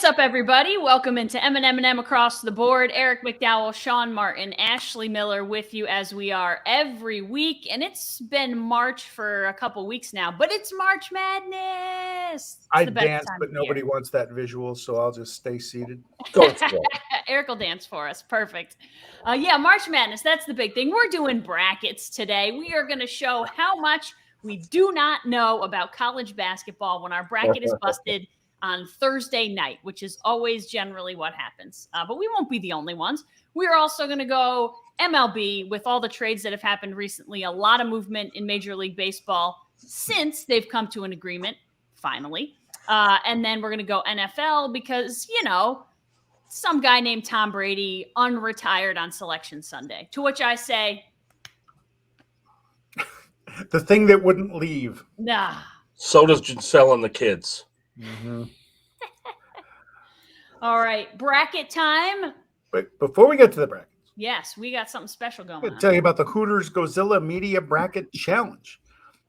What's up, everybody? Welcome into M&M Across the Board. Eric McDowell, Sean Martin, Ashley Miller with you as we are every week. And it's been March for a couple weeks now, but it's March Madness. I dance, but nobody wants that visual, so I'll just stay seated. Go for it. Eric will dance for us. Perfect. March Madness. That's the big thing. We're doing brackets today. We are going to show how much we do not know about college basketball when our bracket is busted on Thursday night, which is always generally what happens. But we won't be the only ones. We're also going to go MLB with all the trades that have happened recently. A lot of movement in Major League Baseball since they've come to an agreement, finally. And then we're going to go NFL because, some guy named Tom Brady unretired on Selection Sunday, to which I say, the thing that wouldn't leave. Nah. So does Giselle and the kids. Mm-hmm. All right, bracket time. But before we get to the bracket, yes, we got something special going on. I'll tell you about the Hooters Gozilla Media Bracket Challenge.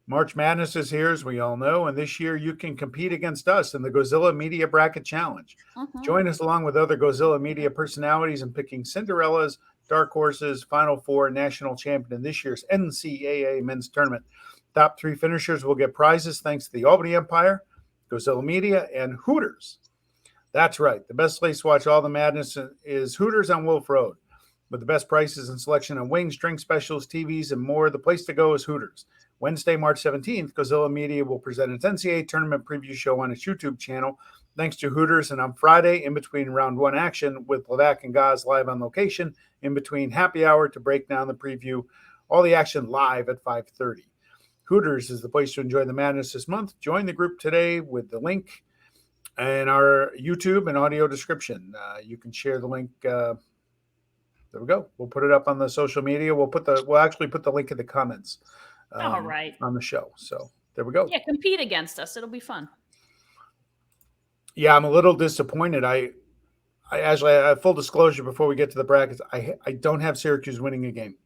March Madness is here, as we all know, and this year you can compete against us in the Gozilla Media Bracket Challenge. Mm-hmm. Join us along with other Gozilla Media personalities in picking Cinderellas, Dark Horses, Final Four, National Champion in this year's NCAA Men's Tournament. Top 3 finishers will get prizes thanks to the Albany Empire, Gozilla Media, and Hooters. That's right. The best place to watch all the madness is Hooters on Wolf Road. With the best prices and selection on wings, drink specials, TVs, and more, the place to go is Hooters. Wednesday, March 17th, Gozilla Media will present its NCAA tournament preview show on its YouTube channel, thanks to Hooters. And on Friday, in between round 1 action, with Levac and Gaz live on location, in between happy hour to break down the preview, all the action live at 5:30. Hooters is the place to enjoy the madness this month. Join the group today with the link in our YouTube and audio description. You can share the link. There we go. We'll put it up on the social media. We'll actually put the link in the comments. All right. On the show. So there we go. Yeah, compete against us. It'll be fun. Yeah, I'm a little disappointed. I Ashley, full disclosure before we get to the brackets, I don't have Syracuse winning a game.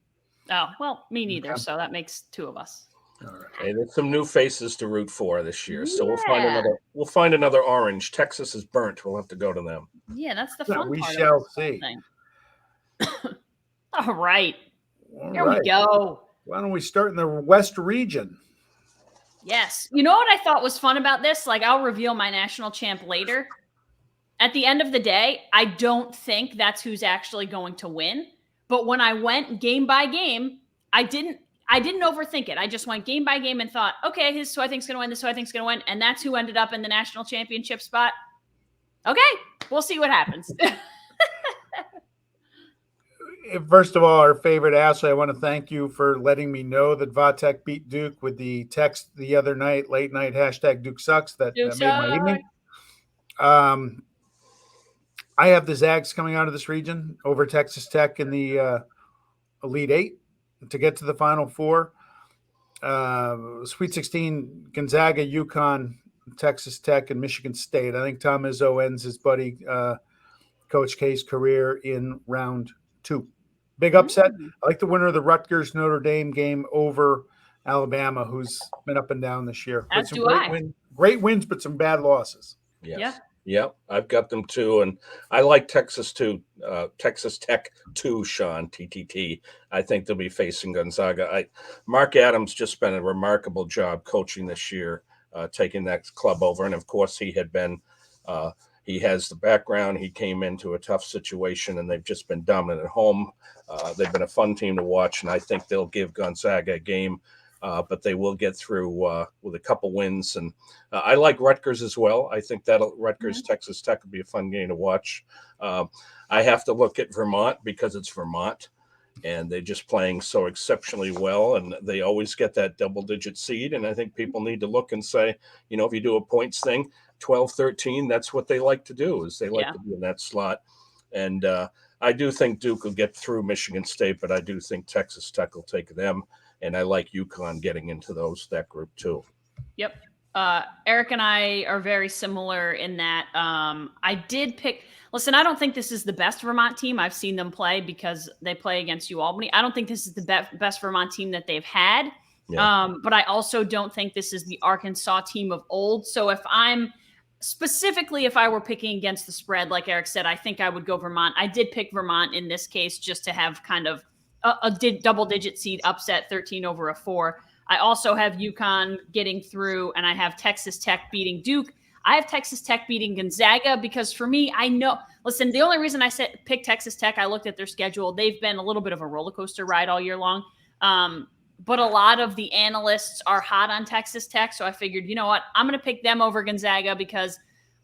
Oh, well, me neither. Okay. So that makes 2 of us. All right. Hey, there's some new faces to root for this year. So we'll find another orange. Texas is burnt. We'll have to go to them. Yeah, that's the fun part. We shall see. All right. Here we go. Why don't we start in the West region? Yes. You know what I thought was fun about this? Like, I'll reveal my national champ later. At the end of the day, I don't think that's who's actually going to win. But when I went game by game, I didn't overthink it. I just went game by game and thought, okay, this is who I think's going to win, this is who I think's going to win. And that's who ended up in the national championship spot. Okay, we'll see what happens. First of all, our favorite Ashley, I want to thank you for letting me know that Vatek beat Duke with the text the other night, late night, #Duke sucks. That made my evening. I have the Zags coming out of this region over Texas Tech in the Elite 8 to get to the Final Four. Sweet 16, Gonzaga, UConn, Texas Tech, and Michigan State. I think Tom Izzo ends his buddy Coach K's career in round 2. Big upset. I like the winner of the Rutgers Notre Dame game over Alabama, who's been up and down this year. As do I. Great wins, but some bad losses. Yes. Yeah. Yep, I've got them too, and I like Texas too. Texas Tech too, Sean TTT. I think they'll be facing Gonzaga. Mark Adams just spent a remarkable job coaching this year, taking that club over, and of course he had been. He has the background. He came into a tough situation, and they've just been dominant at home. They've been a fun team to watch, and I think they'll give Gonzaga a game, but they will get through with a couple wins. And I like Rutgers as well. I think that Rutgers Texas Tech will be a fun game to watch. I have to look at Vermont because it's Vermont, and they're just playing so exceptionally well, and they always get that double-digit seed. And I think people need to look and say, if you do a points thing, 12-13, that's what they like to do, is they like to be in that slot. And I do think Duke will get through Michigan State, but I do think Texas Tech will take them. And I like UConn getting into that group too. Yep. Eric and I are very similar in that I did pick – listen, I don't think this is the best Vermont team. I've seen them play because they play against UAlbany. I don't think this is the best Vermont team that they've had. Yeah. But I also don't think this is the Arkansas team of old. So if I'm specifically, if I were picking against the spread, like Eric said, I think I would go Vermont. I did pick Vermont in this case just to have kind of a double-digit seed upset, 13 over a 4. I also have UConn getting through, and I have Texas Tech beating Duke. I have Texas Tech beating Gonzaga because for me, I know. Listen, the only reason I picked Texas Tech, I looked at their schedule. They've been a little bit of a roller coaster ride all year long. But a lot of the analysts are hot on Texas Tech. So I figured, you know what? I'm going to pick them over Gonzaga because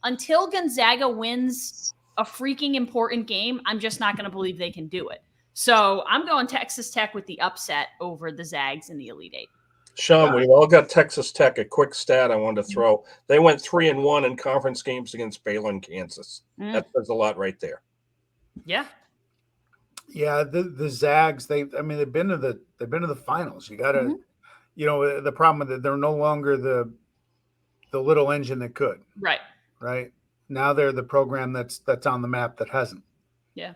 until Gonzaga wins a freaking important game, I'm just not going to believe they can do it. So I'm going Texas Tech with the upset over the Zags in the Elite Eight. Sean, we've all got Texas Tech. A quick stat I wanted to throw. They went 3-1 in conference games against Baylor and Kansas. That says a lot right there. Yeah. Yeah, the Zags, they've been to the finals. You gotta the problem is that they're no longer the little engine that could. Right. Now they're the program that's on the map that hasn't. Yeah.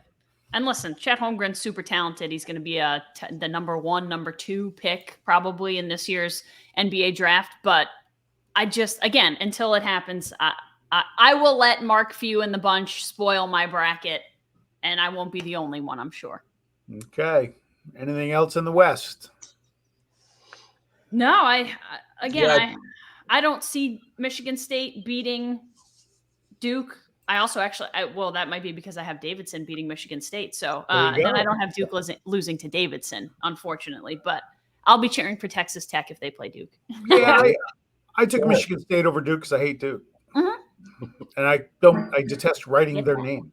And listen, Chet Holmgren's super talented. He's going to be the number 1, number 2 pick probably in this year's NBA draft. But again, until it happens, I will let Mark Few and the bunch spoil my bracket, and I won't be the only one, I'm sure. Okay. Anything else in the West? No, I don't see Michigan State beating Duke. I also that might be because I have Davidson beating Michigan State. So then I don't have Duke losing to Davidson, unfortunately. But I'll be cheering for Texas Tech if they play Duke. Yeah, I took Michigan State over Duke because I hate Duke. And I detest writing their name.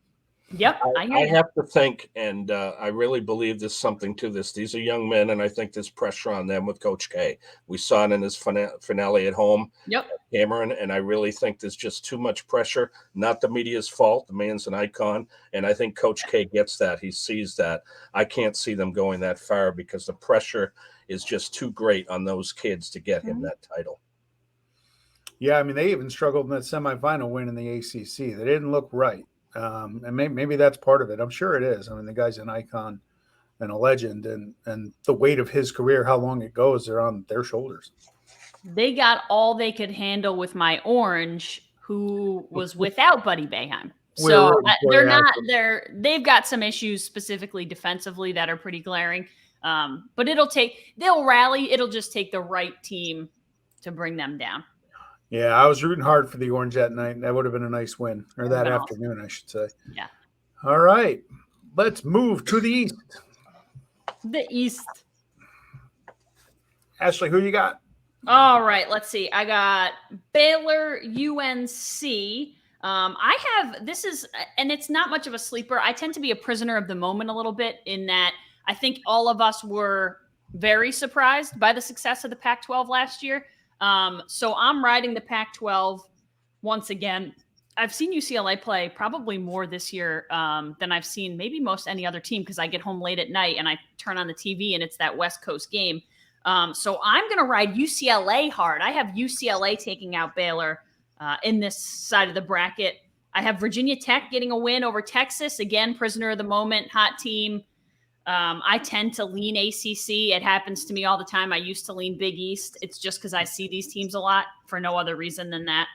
Yep, I have to think, and I really believe there's something to this. These are young men, and I think there's pressure on them with Coach K. We saw it in his finale at home, Cameron, and I really think there's just too much pressure. Not the media's fault. The man's an icon, and I think Coach K gets that. He sees that. I can't see them going that far because the pressure is just too great on those kids to get him that title. Yeah, I mean, they even struggled in that semifinal win in the ACC. They didn't look right. And maybe that's part of it. I'm sure it is. I mean, the guy's an icon and a legend, and the weight of his career, how long it goes, they're on their shoulders. They got all they could handle with my who was without Buddy Boeheim. So they've got some issues specifically defensively that are pretty glaring. But they'll rally. It'll just take the right team to bring them down. Yeah, I was rooting hard for the Orange that night. That would have been a nice win, or that afternoon, I should say. Yeah. All right, let's move to the East. The East. Ashley, who you got? All right, let's see. I got Baylor UNC. And it's not much of a sleeper. I tend to be a prisoner of the moment a little bit in that I think all of us were very surprised by the success of the Pac-12 last year. So I'm riding the Pac-12 once again. I've seen UCLA play probably more this year than I've seen maybe most any other team because I get home late at night and I turn on the TV and it's that West Coast game. So I'm going to ride UCLA hard. I have UCLA taking out Baylor in this side of the bracket. I have Virginia Tech getting a win over Texas. Again, prisoner of the moment, hot team. I tend to lean ACC. It happens to me all the time. I used to lean Big East. It's just because I see these teams a lot for no other reason than that.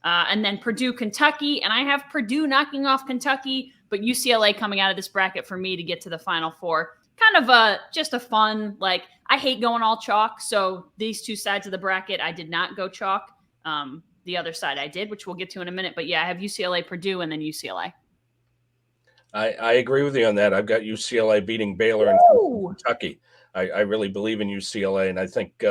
And then Purdue, Kentucky. And I have Purdue knocking off Kentucky, but UCLA coming out of this bracket for me to get to the Final Four. Kind of just a fun, I hate going all chalk. So these two sides of the bracket, I did not go chalk. The other side I did, which we'll get to in a minute. But yeah, I have UCLA, Purdue, and then UCLA. I agree with you on that. I've got UCLA beating Baylor and Kentucky. I really believe in UCLA, and I think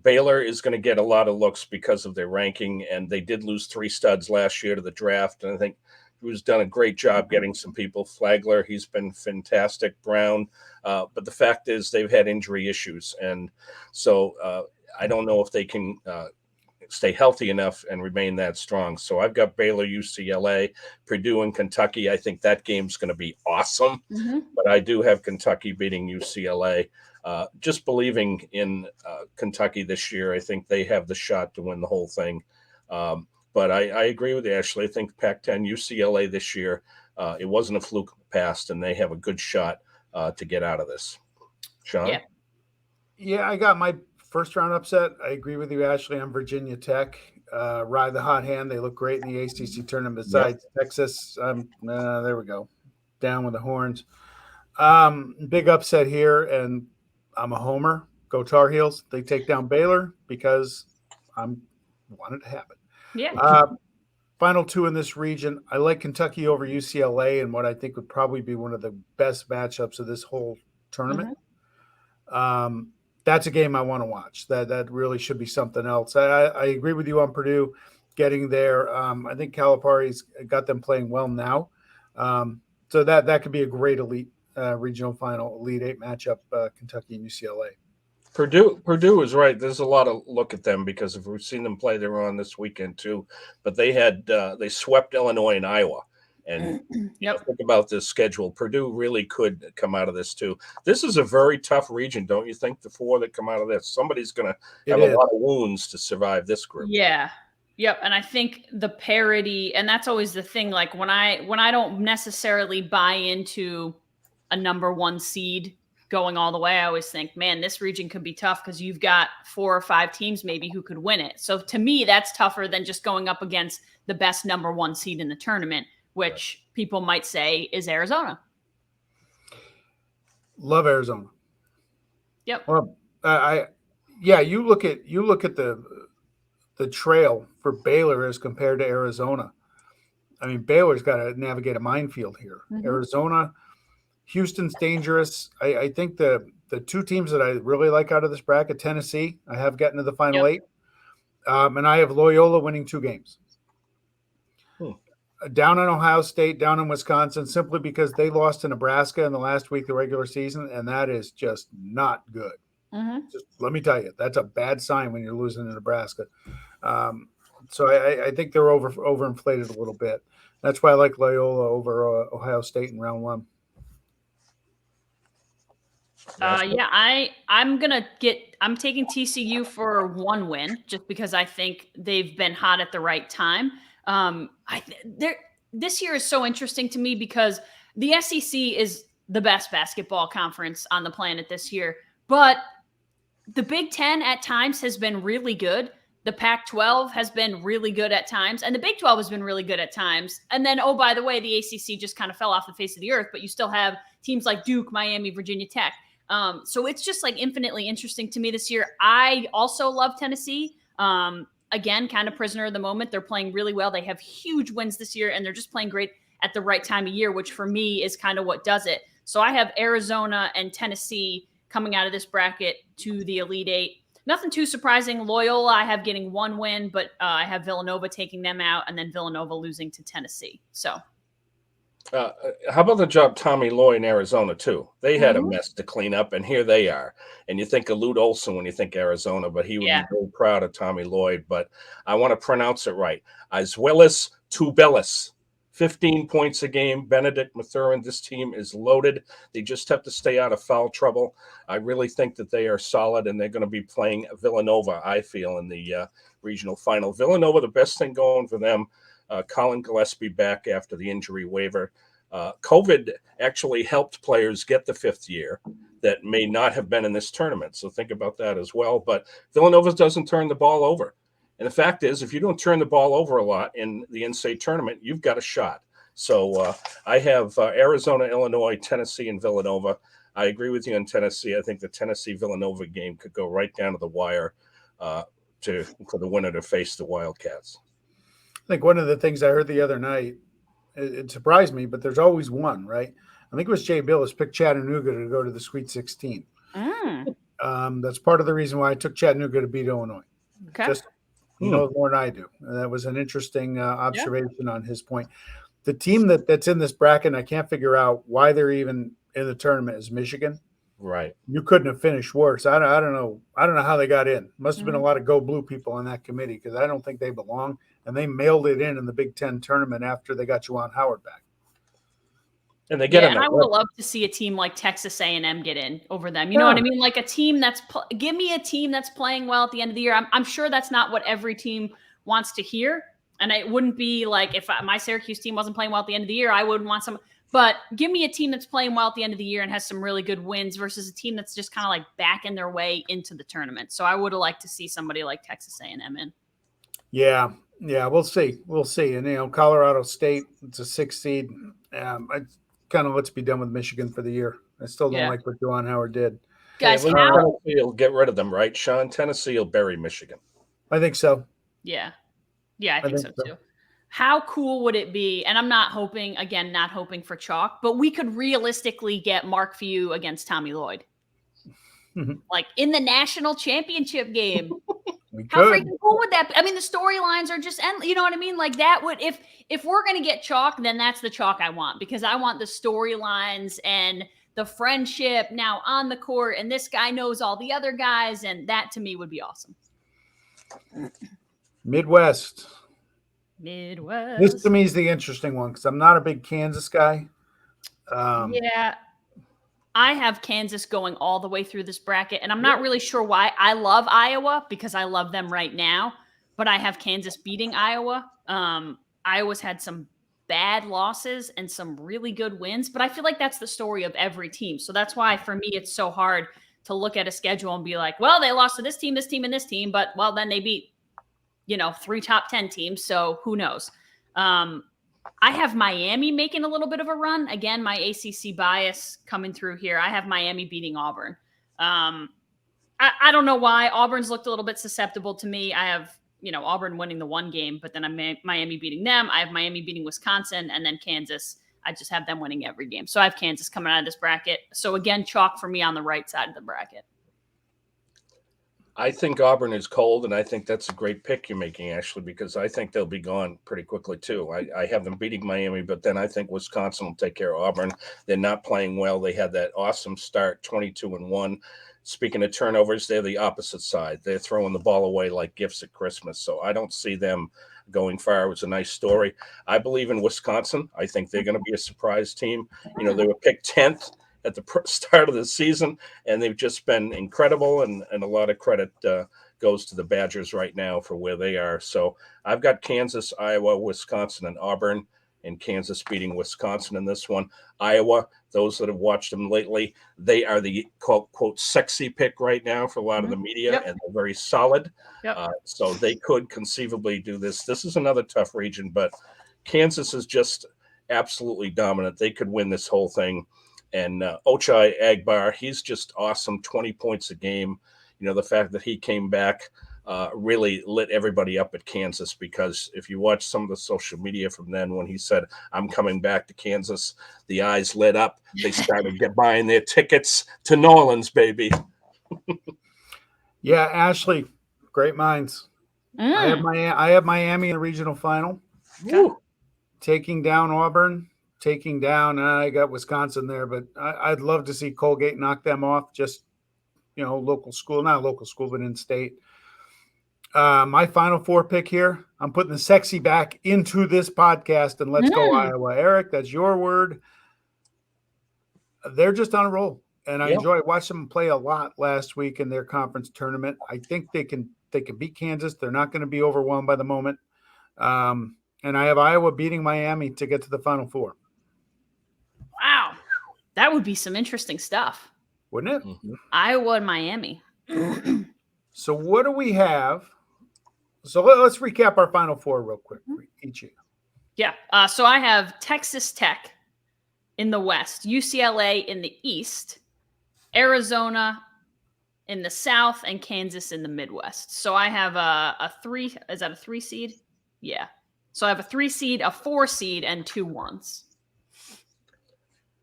Baylor is going to get a lot of looks because of their ranking, and they did lose 3 studs last year to the draft, and I think Cruz done a great job getting some people. Flagler, he's been fantastic. Brown, but the fact is they've had injury issues, and so I don't know if they can stay healthy enough and remain that strong. So I've got Baylor, UCLA, Purdue, and Kentucky. I think that game's going to be awesome. But I do have Kentucky beating UCLA. Just believing in Kentucky this year, I think they have the shot to win the whole thing. But I agree with you, Ashley. I think Pac-10, UCLA this year, it wasn't a fluke in the past, and they have a good shot to get out of this. Sean? Yeah, I got my first round upset. I agree with you, Ashley. I'm Virginia Tech. ride the hot hand. They look great in the ACC tournament. Besides Texas, there we go, down with the horns. Big upset here, and I'm a homer. Go Tar Heels. They take down Baylor because I'm wanted to happen. Yeah. Final two in this region. I like Kentucky over UCLA and what I think would probably be one of the best matchups of this whole tournament. That's a game I want to watch. That really should be something else. I agree with you on Purdue getting there. I think Calipari's got them playing well now. So that could be a great elite regional final, Elite Eight matchup, Kentucky and UCLA. Purdue is right. There's a lot of look at them because if we've seen them play, they're on this weekend too. But they swept Illinois and Iowa. And think about this schedule. Purdue really could come out of this too. This is a very tough region, don't you think? The four that come out of this, somebody's going to have a lot of wounds to survive this group. Yeah. Yep. And I think the parity, and that's always the thing. Like when I don't necessarily buy into a number one seed going all the way, I always think, man, this region could be tough because you've got 4 or 5 teams maybe who could win it. So to me, that's tougher than just going up against the best number one seed in the tournament, which people might say is Arizona. Love Arizona. Yep. Well, you look at the trail for Baylor as compared to Arizona. I mean, Baylor's got to navigate a minefield here. Arizona, Houston's dangerous. I think the two teams that I really like out of this bracket, Tennessee, I have gotten to the Final Eight, and I have Loyola winning 2 games. Down in Ohio State, down in Wisconsin, simply because they lost to Nebraska in the last week of the regular season, and that is just not good. Just, let me tell you, that's a bad sign when you're losing to Nebraska. So I think they're overinflated a little bit. That's why I like Loyola over Ohio State in round 1. I'm taking TCU for 1 win just because I think they've been hot at the right time. This year is so interesting to me because the SEC is the best basketball conference on the planet this year, but the Big Ten at times has been really good. The Pac-12 has been really good at times, and the Big 12 has been really good at times. And then, oh, by the way, the ACC just kind of fell off the face of the earth, but you still have teams like Duke, Miami, Virginia Tech. So it's just like infinitely interesting to me this year. I also love Tennessee. Again, kind of prisoner of the moment. They're playing really well. They have huge wins this year, and they're just playing great at the right time of year, which for me is kind of what does it. So I have Arizona and Tennessee coming out of this bracket to the Elite Eight. Nothing too surprising. Loyola, I have getting 1 win, but I have Villanova taking them out, and then Villanova losing to Tennessee. So, how about the job Tommy Lloyd in Arizona too? They had a mess to clean up, and here they are. And you think of Lute Olson when you think Arizona, but he would be very proud of Tommy Lloyd. But I want to pronounce it right. Azuelis Tubelis. 15 points a game. Benedict Mathurin, this team is loaded. They just have to stay out of foul trouble. I really think that they are solid, and they're going to be playing Villanova, I feel, in the regional final. Villanova, the best thing going for them, Colin Gillespie back after the injury waiver. COVID actually helped players get the 5th year that may not have been in this tournament. So think about that as well. But Villanova doesn't turn the ball over. And the fact is, if you don't turn the ball over a lot in the NCAA tournament, you've got a shot. So I have Arizona, Illinois, Tennessee, and Villanova. I agree with you on Tennessee. I think the Tennessee-Villanova game could go right down to the wire for the winner to face the Wildcats. I think one of the things I heard the other night, it surprised me, but there's always one, right? I think it was Jay Billis picked Chattanooga to go to the Sweet 16. That's part of the reason why I took Chattanooga to beat Illinois. Okay. Just you know more than I do. And that was an interesting observation on his point. The team that's in this bracket, and I can't figure out why they're even in the tournament, is Michigan. Right. You couldn't have finished worse. I don't know. I don't know how they got in. Must have been a lot of Go Blue people on that committee because I don't think they belong. And they mailed it in the Big Ten tournament after they got Juwan Howard back. And they get and I would love to see a team like Texas A&M get in over them. You know what I mean? Like a team that's give me a team that's playing well at the end of the year. I'm sure that's not what every team wants to hear. And it wouldn't be like if my Syracuse team wasn't playing well at the end of the year, I wouldn't want some. But give me a team that's playing well at the end of the year and has some really good wins versus a team that's just kind of like backing their way into the tournament. So I would have liked to see somebody like Texas A&M in. Yeah, yeah, we'll see. We'll see. And Colorado State, it's a 6 seed. I kind of let's be done with Michigan for the year. I still don't Yeah. like what Juwan Howard did. Hey, Guys, at least how Tennessee will get rid of them, right, Sean? Tennessee will bury Michigan. I think so. Yeah. Yeah, I I think think so so. too. How cool would it be? And I'm not hoping, again, not hoping for chalk, but we could realistically get Mark Few against Tommy Lloyd. Like in the national championship game. We How could. freaking cool would that be? I mean, the storylines are just end. You know what I mean? Like that would if we're gonna get chalk, then that's the chalk I want because I want the storylines and the friendship now on the court, and this guy knows all the other guys, and that to me would be awesome. Midwest. Midwest. This to me is the interesting one because I'm not a big Kansas guy. Yeah. I have Kansas going all the way through this bracket, and I'm not really sure why. I love Iowa because I love them right now, but I have Kansas beating Iowa. Iowa's had some bad losses and some really good wins, but I feel like that's the story of every team. So that's why for me it's so hard to look at a schedule and be like, well, they lost to this team, and this team, but well, then they beat, 3 top 10 teams. So who knows? I have Miami making a little bit of a run. Again, my ACC bias coming through here. I have Miami beating Auburn. I don't know why. Auburn's looked a little bit susceptible to me. I have, Auburn winning the one game, but then I'm Miami beating them. I have Miami beating Wisconsin, and then Kansas. I just have them winning every game. So I have Kansas coming out of this bracket. So again, chalk for me on the right side of the bracket. I think Auburn is cold, and I think that's a great pick you're making, Ashley, because I think they'll be gone pretty quickly, too. I have them beating Miami, but then I think Wisconsin will take care of Auburn. They're not playing well. They had that awesome start, 22-1. Speaking of turnovers, they're the opposite side. They're throwing the ball away like gifts at Christmas, so I don't see them going far. It was a nice story. I believe in Wisconsin. I think they're going to be a surprise team. They were picked 10th at the start of the season, and they've just been incredible, and a lot of credit goes to the Badgers right now for where they are. So I've got Kansas, Iowa, Wisconsin, and Auburn, and Kansas beating Wisconsin in this one. Iowa, those that have watched them lately, they are the quote sexy pick right now for a lot of the media, and they're very solid. So they could conceivably do this. This is another tough region, but Kansas is just absolutely dominant. They could win this whole thing. And Ochai Agbar, he's just awesome, 20 points a game. The fact that he came back really lit everybody up at Kansas, because if you watch some of the social media from then when he said, I'm coming back to Kansas, the eyes lit up. They started buying their tickets to New Orleans, baby. Yeah, Ashley, great minds. I have Miami in the regional final. Taking down Auburn. Taking down, I got Wisconsin there, but I'd love to see Colgate knock them off. Just, local school, not local school, but in state. My Final Four pick here, I'm putting the sexy back into this podcast, and let's go Iowa. Eric, that's your word. They're just on a roll, and I watched them play a lot last week in their conference tournament. I think they can beat Kansas. They're not going to be overwhelmed by the moment. And I have Iowa beating Miami to get to the Final Four. Wow. That would be some interesting stuff. Wouldn't it? Mm-hmm. Iowa and Miami. So what do we have? So let's recap our Final Four real quick for each year. Yeah. So I have Texas Tech in the West, UCLA in the East, Arizona in the South, and Kansas in the Midwest. So I have a 3. Is that a 3 seed? Yeah. So I have a 3 seed, a 4 seed, and 2 1s.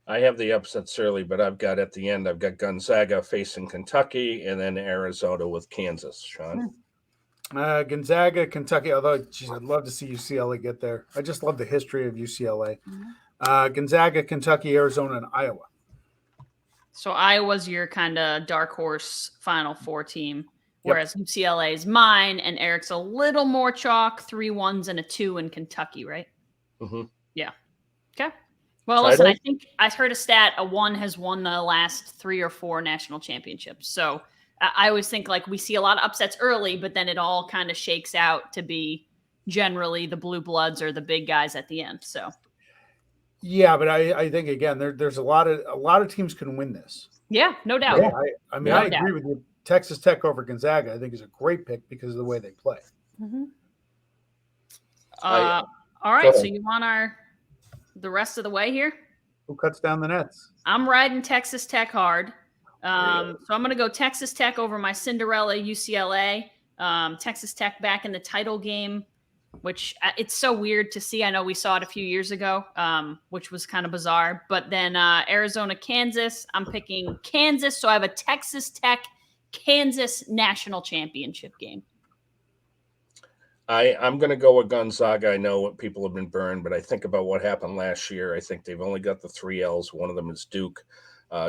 I have the upsets early, but I've got at the end, I've got Gonzaga facing Kentucky, and then Arizona with Kansas. Sean? Gonzaga, Kentucky, although, I'd love to see UCLA get there. I just love the history of UCLA. Gonzaga, Kentucky, Arizona, and Iowa. So Iowa's your kind of dark horse Final Four team, whereas UCLA is mine, and Eric's a little more chalk, 3 1s and a 2 in Kentucky, right? Mm-hmm. Yeah. Okay. Well, listen, I think I heard a stat, a 1 has won the last 3 or 4 national championships. So I always think like we see a lot of upsets early, but then it all kind of shakes out to be generally the blue bloods or the big guys at the end. So. Yeah, but I think again there's a lot of teams can win this. Yeah, no doubt. Yeah, I agree with you. Texas Tech over Gonzaga, I think, is a great pick because of the way they play. Mm-hmm. All right. So you want the rest of the way here? Who cuts down the nets? I'm riding Texas Tech hard. So I'm going to go Texas Tech over my Cinderella UCLA. Texas Tech back in the title game, which it's so weird to see. I know we saw it a few years ago, which was kind of bizarre. But then Arizona, Kansas. I'm picking Kansas. So I have a Texas Tech, Kansas national championship game. I'm going to go with Gonzaga. I know what people have been burned, but I think about what happened last year. I think they've only got the 3 L's. One of them is Duke.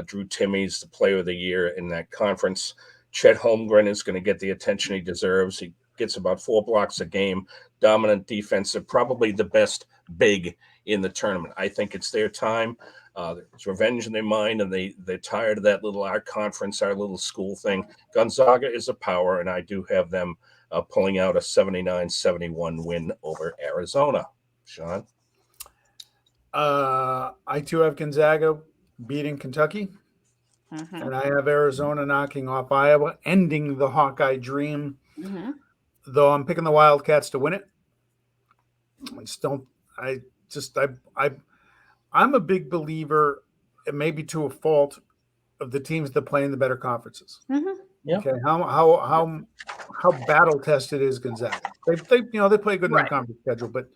Drew Timmy's the player of the year in that conference. Chet Holmgren is going to get the attention he deserves. He gets about 4 blocks a game, dominant defensive, probably the best big in the tournament. I think it's their time. There's revenge in their mind, and they're tired of that our conference, our little school thing. Gonzaga is a power, and I do have them pulling out a 79-71 win over Arizona. Sean? I too have Gonzaga beating Kentucky. Mm-hmm. And I have Arizona knocking off Iowa, ending the Hawkeye dream. Mm-hmm. Though I'm picking the Wildcats to win it. I'm a big believer, maybe to a fault, of the teams that play in the better conferences. Mm-hmm. Yeah. Okay. How battle tested is Gonzaga? They play a good non-conference schedule, but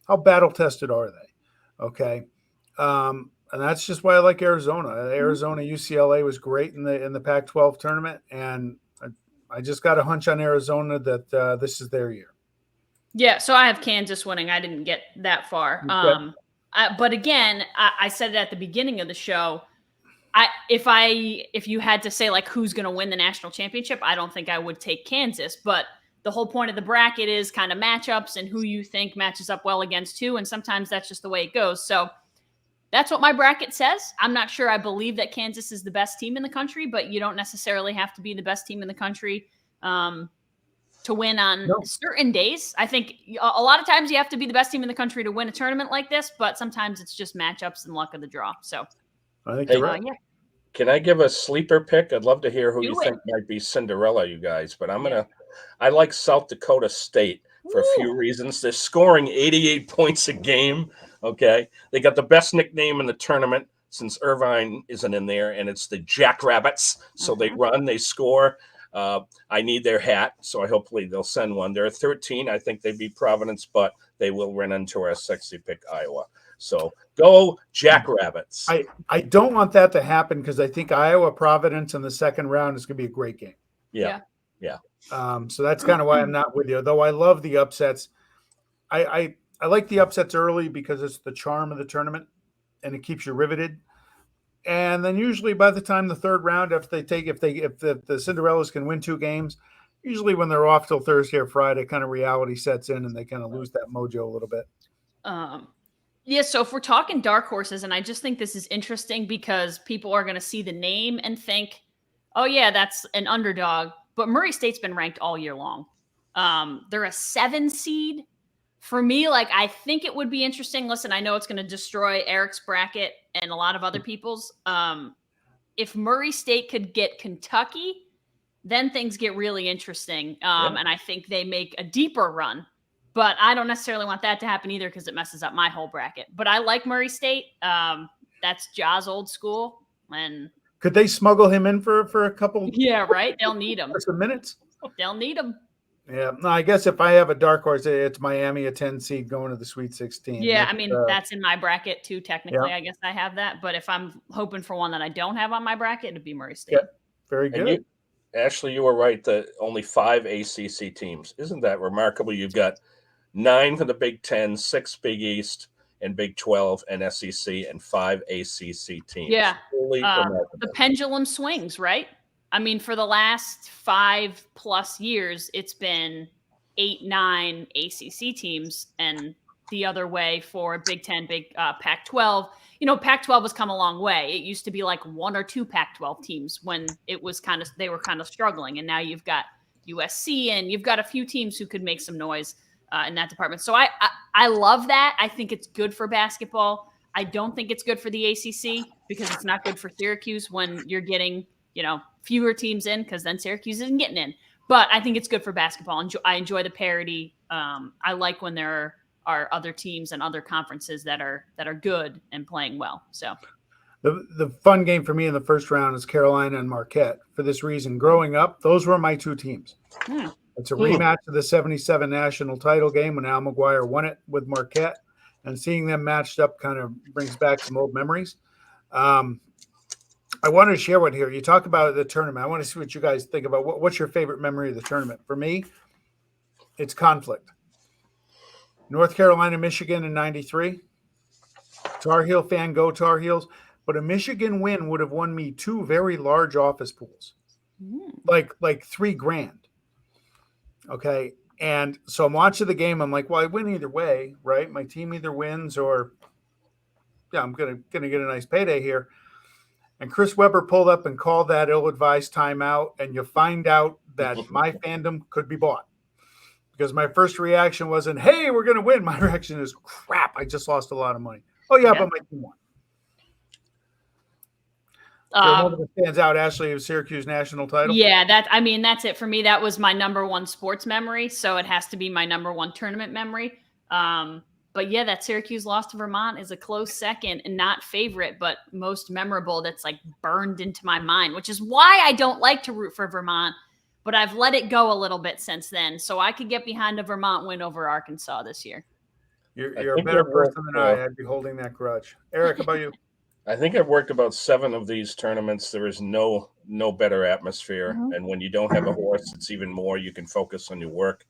how battle tested are they? Okay. And that's just why I like Arizona. Arizona UCLA was great in the Pac-12 tournament, and I just got a hunch on Arizona that this is their year. Yeah, so I have Kansas winning. I didn't get that far. But again, I said it at the beginning of the show. If you had to say like who's going to win the national championship, I don't think I would take Kansas. But the whole point of the bracket is kind of matchups and who you think matches up well against who, and sometimes that's just the way it goes. So that's what my bracket says. I'm not sure I believe that Kansas is the best team in the country, but you don't necessarily have to be the best team in the country to win on certain days. I think a lot of times you have to be the best team in the country to win a tournament like this, but sometimes it's just matchups and luck of the draw. So I think you're right. Yeah. Can I give a sleeper pick? I'd love to hear who you think might be Cinderella, you guys. But I like South Dakota State for a few reasons. They're scoring 88 points a game. Okay. They got the best nickname in the tournament since Irvine isn't in there, and it's the Jackrabbits. So they run, they score. I need their hat, so hopefully they'll send one. They're 13. I think they beat Providence, but they will run into our sexy pick, Iowa. So go Jackrabbits. I don't want that to happen because I think Iowa Providence in the second round is going to be a great game. Yeah. So that's kind of why I'm not with you. Though I love the upsets. I like the upsets early because it's the charm of the tournament and it keeps you riveted. And then usually by the time the third round, if the Cinderellas can win 2 games, usually when they're off till Thursday or Friday, kind of reality sets in and they kind of lose that mojo a little bit. Yeah, so if we're talking dark horses, and I just think this is interesting because people are going to see the name and think, oh, yeah, that's an underdog. But Murray State's been ranked all year long. They're a 7 seed. For me, I think it would be interesting. Listen, I know it's going to destroy Eric's bracket and a lot of other people's. If Murray State could get Kentucky, then things get really interesting. And I think they make a deeper run. But I don't necessarily want that to happen either because it messes up my whole bracket. But I like Murray State. That's Jaws old school. And could they smuggle him in for a couple? Yeah, right. They'll need him. For some minutes. They'll need him. Yeah. No, I guess if I have a dark horse, it's Miami, a 10 seed going to the Sweet 16. Yeah, that's in my bracket too. Technically, I guess I have that. But if I'm hoping for one that I don't have on my bracket, it'd be Murray State. Yeah, very good. Ashley, you were right. That only 5 ACC teams. Isn't that remarkable? You've got 9 for the Big 10, 6 Big East and Big 12 and SEC, and 5 ACC teams. Yeah. The pendulum swings, right? I mean, for the last 5+ years, it's been 8, 9 ACC teams, and the other way for Big 10, Pac-12. Pac-12 has come a long way. It used to be like 1 or 2 Pac-12 teams when it was they were kind of struggling, and now you've got USC and you've got a few teams who could make some noise in that department. So I love that. I think it's good for basketball. I don't think it's good for the ACC because it's not good for Syracuse when you're getting fewer teams in, because then Syracuse isn't getting in. But I think it's good for basketball. I enjoy the parity. I like when there are are other teams and other conferences that are good and playing well. So the fun game for me in the first round is Carolina and Marquette. For this reason, growing up, those were my two teams. It's a rematch of the 77 national title game when Al McGuire won it with Marquette, and seeing them matched up kind of brings back some old memories. I wanted to share one here. You talk about the tournament. I want to see what you guys think about. What's your favorite memory of the tournament? For me, it's conflict. North Carolina, Michigan in 93. Tar Heel fan, go Tar Heels. But a Michigan win would have won me two very large office pools, like $3,000. Okay. And so I'm watching the game. I'm like, well, I win either way, right? My team either wins or, yeah, I'm gonna get a nice payday here. And Chris Webber pulled up and called that ill-advised timeout, and you find out that my fandom could be bought. Because my first reaction wasn't, hey, we're going to win. My reaction is, crap, I just lost a lot of money. Oh, yeah. But my team won. One that stands out, Ashley, of Syracuse national title. Yeah, that's it for me. That was my number one sports memory, so it has to be my number one tournament memory. But yeah, that Syracuse loss to Vermont is a close second, and not favorite, but most memorable. That's like burned into my mind, which is why I don't like to root for Vermont. But I've let it go a little bit since then, so I could get behind a Vermont win over Arkansas this year. You're a better person than I. I'd be holding that grudge. Eric, how about you? I think I've worked about 7 of these tournaments. There is no better atmosphere. And when you don't have a horse, it's even more. You can focus on your work.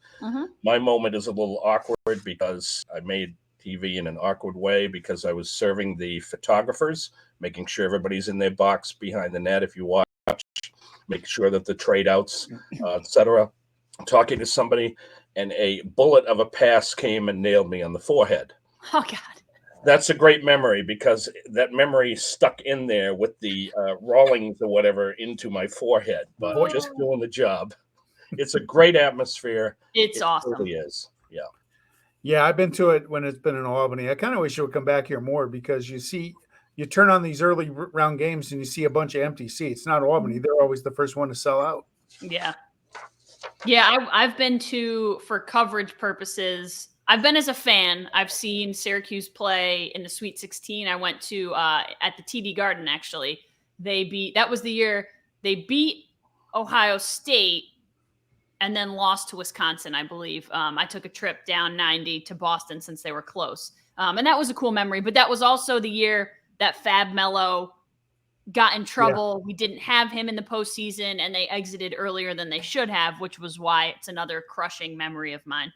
My moment is a little awkward because I made TV in an awkward way because I was serving the photographers, making sure everybody's in their box behind the net. If you watch, make sure that the trade outs, etc. Talking to somebody, and a bullet of a pass came and nailed me on the forehead. Oh, God. That's a great memory because that memory stuck in there with the rollings or whatever into my forehead, but just doing the job. It's a great atmosphere. It's awesome. It really is. Yeah. Yeah, I've been to it when it's been in Albany. I kind of wish it would come back here more because you turn on these early round games and you see a bunch of empty seats. Not Albany. They're always the first one to sell out. Yeah. Yeah, I've been to, for coverage purposes, I've been as a fan. I've seen Syracuse play in the Sweet 16. I went to at the TD Garden, actually. That was the year they beat Ohio State and then lost to Wisconsin, I believe. I took a trip down 90 to Boston since they were close. And that was a cool memory. But that was also the year that Fab Melo got in trouble. Yeah. We didn't have him in the postseason, and they exited earlier than they should have, which was why it's another crushing memory of mine.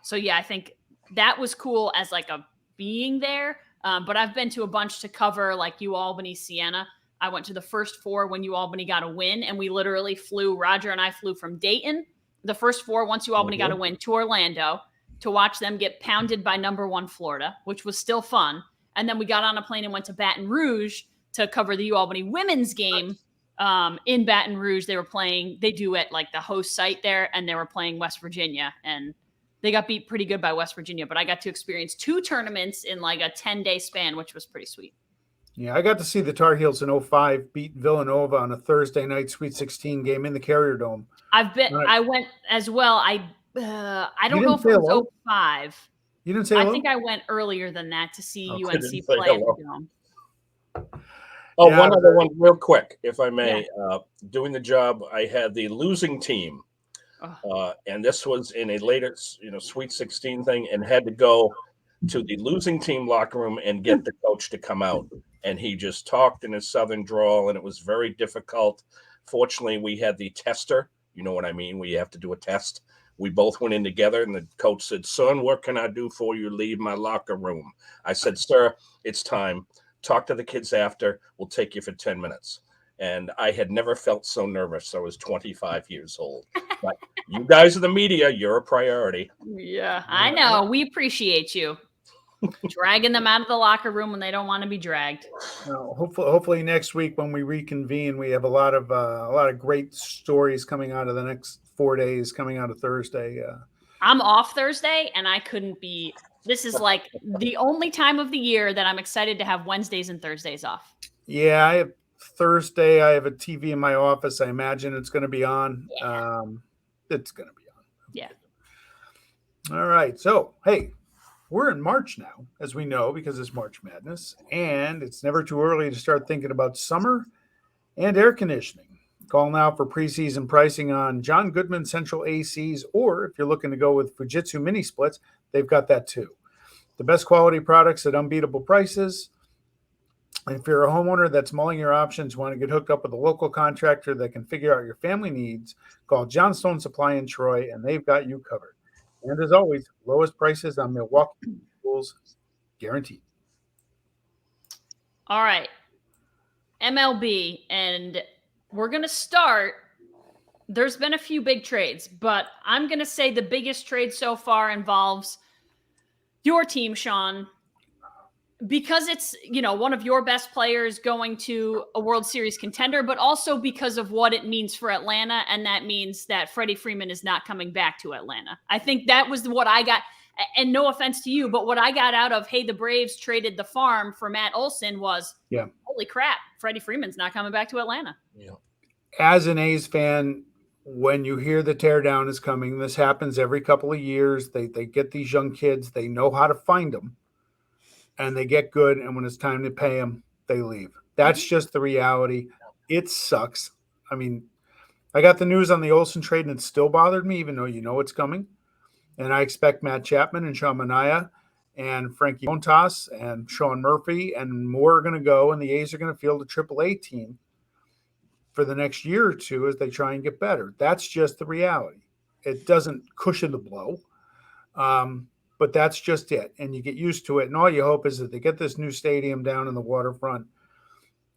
So yeah, I think that was cool as like a being there. But I've been to a bunch to cover like UAlbany, Siena. I went to the first 4 when UAlbany got a win, and we literally Roger and I flew from Dayton, the first 4 once UAlbany got a win, to Orlando to watch them get pounded by number 1 Florida, which was still fun. And then we got on a plane and went to Baton Rouge to cover the UAlbany women's game in Baton Rouge. They do at like the host site there, and they were playing West Virginia, and they got beat pretty good by West Virginia, but I got to experience 2 tournaments in like a 10-day span, which was pretty sweet. Yeah, I got to see the Tar Heels in 05 beat Villanova on a Thursday night Sweet 16 game in the Carrier Dome. I went as well. I don't know if it was 05. You didn't say hello? I think I went earlier than that to see UNC play at the Dome. Oh, yeah. One other one real quick, if I may. Yeah. Doing the job, I had the losing team. And this was in a later, Sweet 16 thing, and had to go to the losing team locker room and get the coach to come out. And he just talked in his Southern drawl, and it was very difficult. Fortunately, we had the tester. You know what I mean? We have to do a test. We both went in together, and the coach said, "Son, what can I do for you? Leave my locker room." I said, "Sir, it's time. Talk to the kids after. We'll take you for 10 minutes. And I had never felt so nervous. I was 25 years old. But you guys are the media. You're a priority. Yeah, I know. We appreciate you. Dragging them out of the locker room when they don't want to be dragged. Hopefully next week when we reconvene, we have a lot of great stories coming out of the next 4 days, coming out of Thursday. I'm off Thursday, and I couldn't be. This is like the only time of the year that I'm excited to have Wednesdays and Thursdays off. Yeah, I have Thursday. I have a TV in my office. I imagine it's going to be on. Yeah. It's going to be on. Yeah. All right. So, hey, we're in March now, as we know, because it's March Madness, and it's never too early to start thinking about summer and air conditioning. Call now for preseason pricing on John Goodman Central ACs, or if you're looking to go with Fujitsu mini splits, they've got that too. The best quality products at unbeatable prices. If you're a homeowner that's mulling your options, want to get hooked up with a local contractor that can figure out your family needs, call Johnstone Supply in Troy, and they've got you covered. And as always, lowest prices on Milwaukee pools guaranteed. All right. MLB, and we're going to start. There's been a few big trades, but I'm going to say the biggest trade so far involves your team, Sean, because it's, one of your best players going to a World Series contender, but also because of what it means for Atlanta. And that means that Freddie Freeman is not coming back to Atlanta. I think that was what I got. And no offense to you, but what I got out of, hey, the Braves traded the farm for Matt Olson was, holy crap, Freddie Freeman's not coming back to Atlanta. Yeah. As an A's fan, when you hear the teardown is coming, this happens every couple of years. They get these young kids, they know how to find them, and they get good. And when it's time to pay them, they leave. That's just the reality. It sucks. I mean, I got the news on the Olsen trade, and it still bothered me, even though it's coming. And I expect Matt Chapman and Sean Manaea and Frankie Montas and Sean Murphy and more are going to go, and the A's are going to field a AAA team for the next year or two as they try and get better. That's just the reality. It doesn't cushion the blow, but that's just it. And you get used to it. And all you hope is that they get this new stadium down in the waterfront.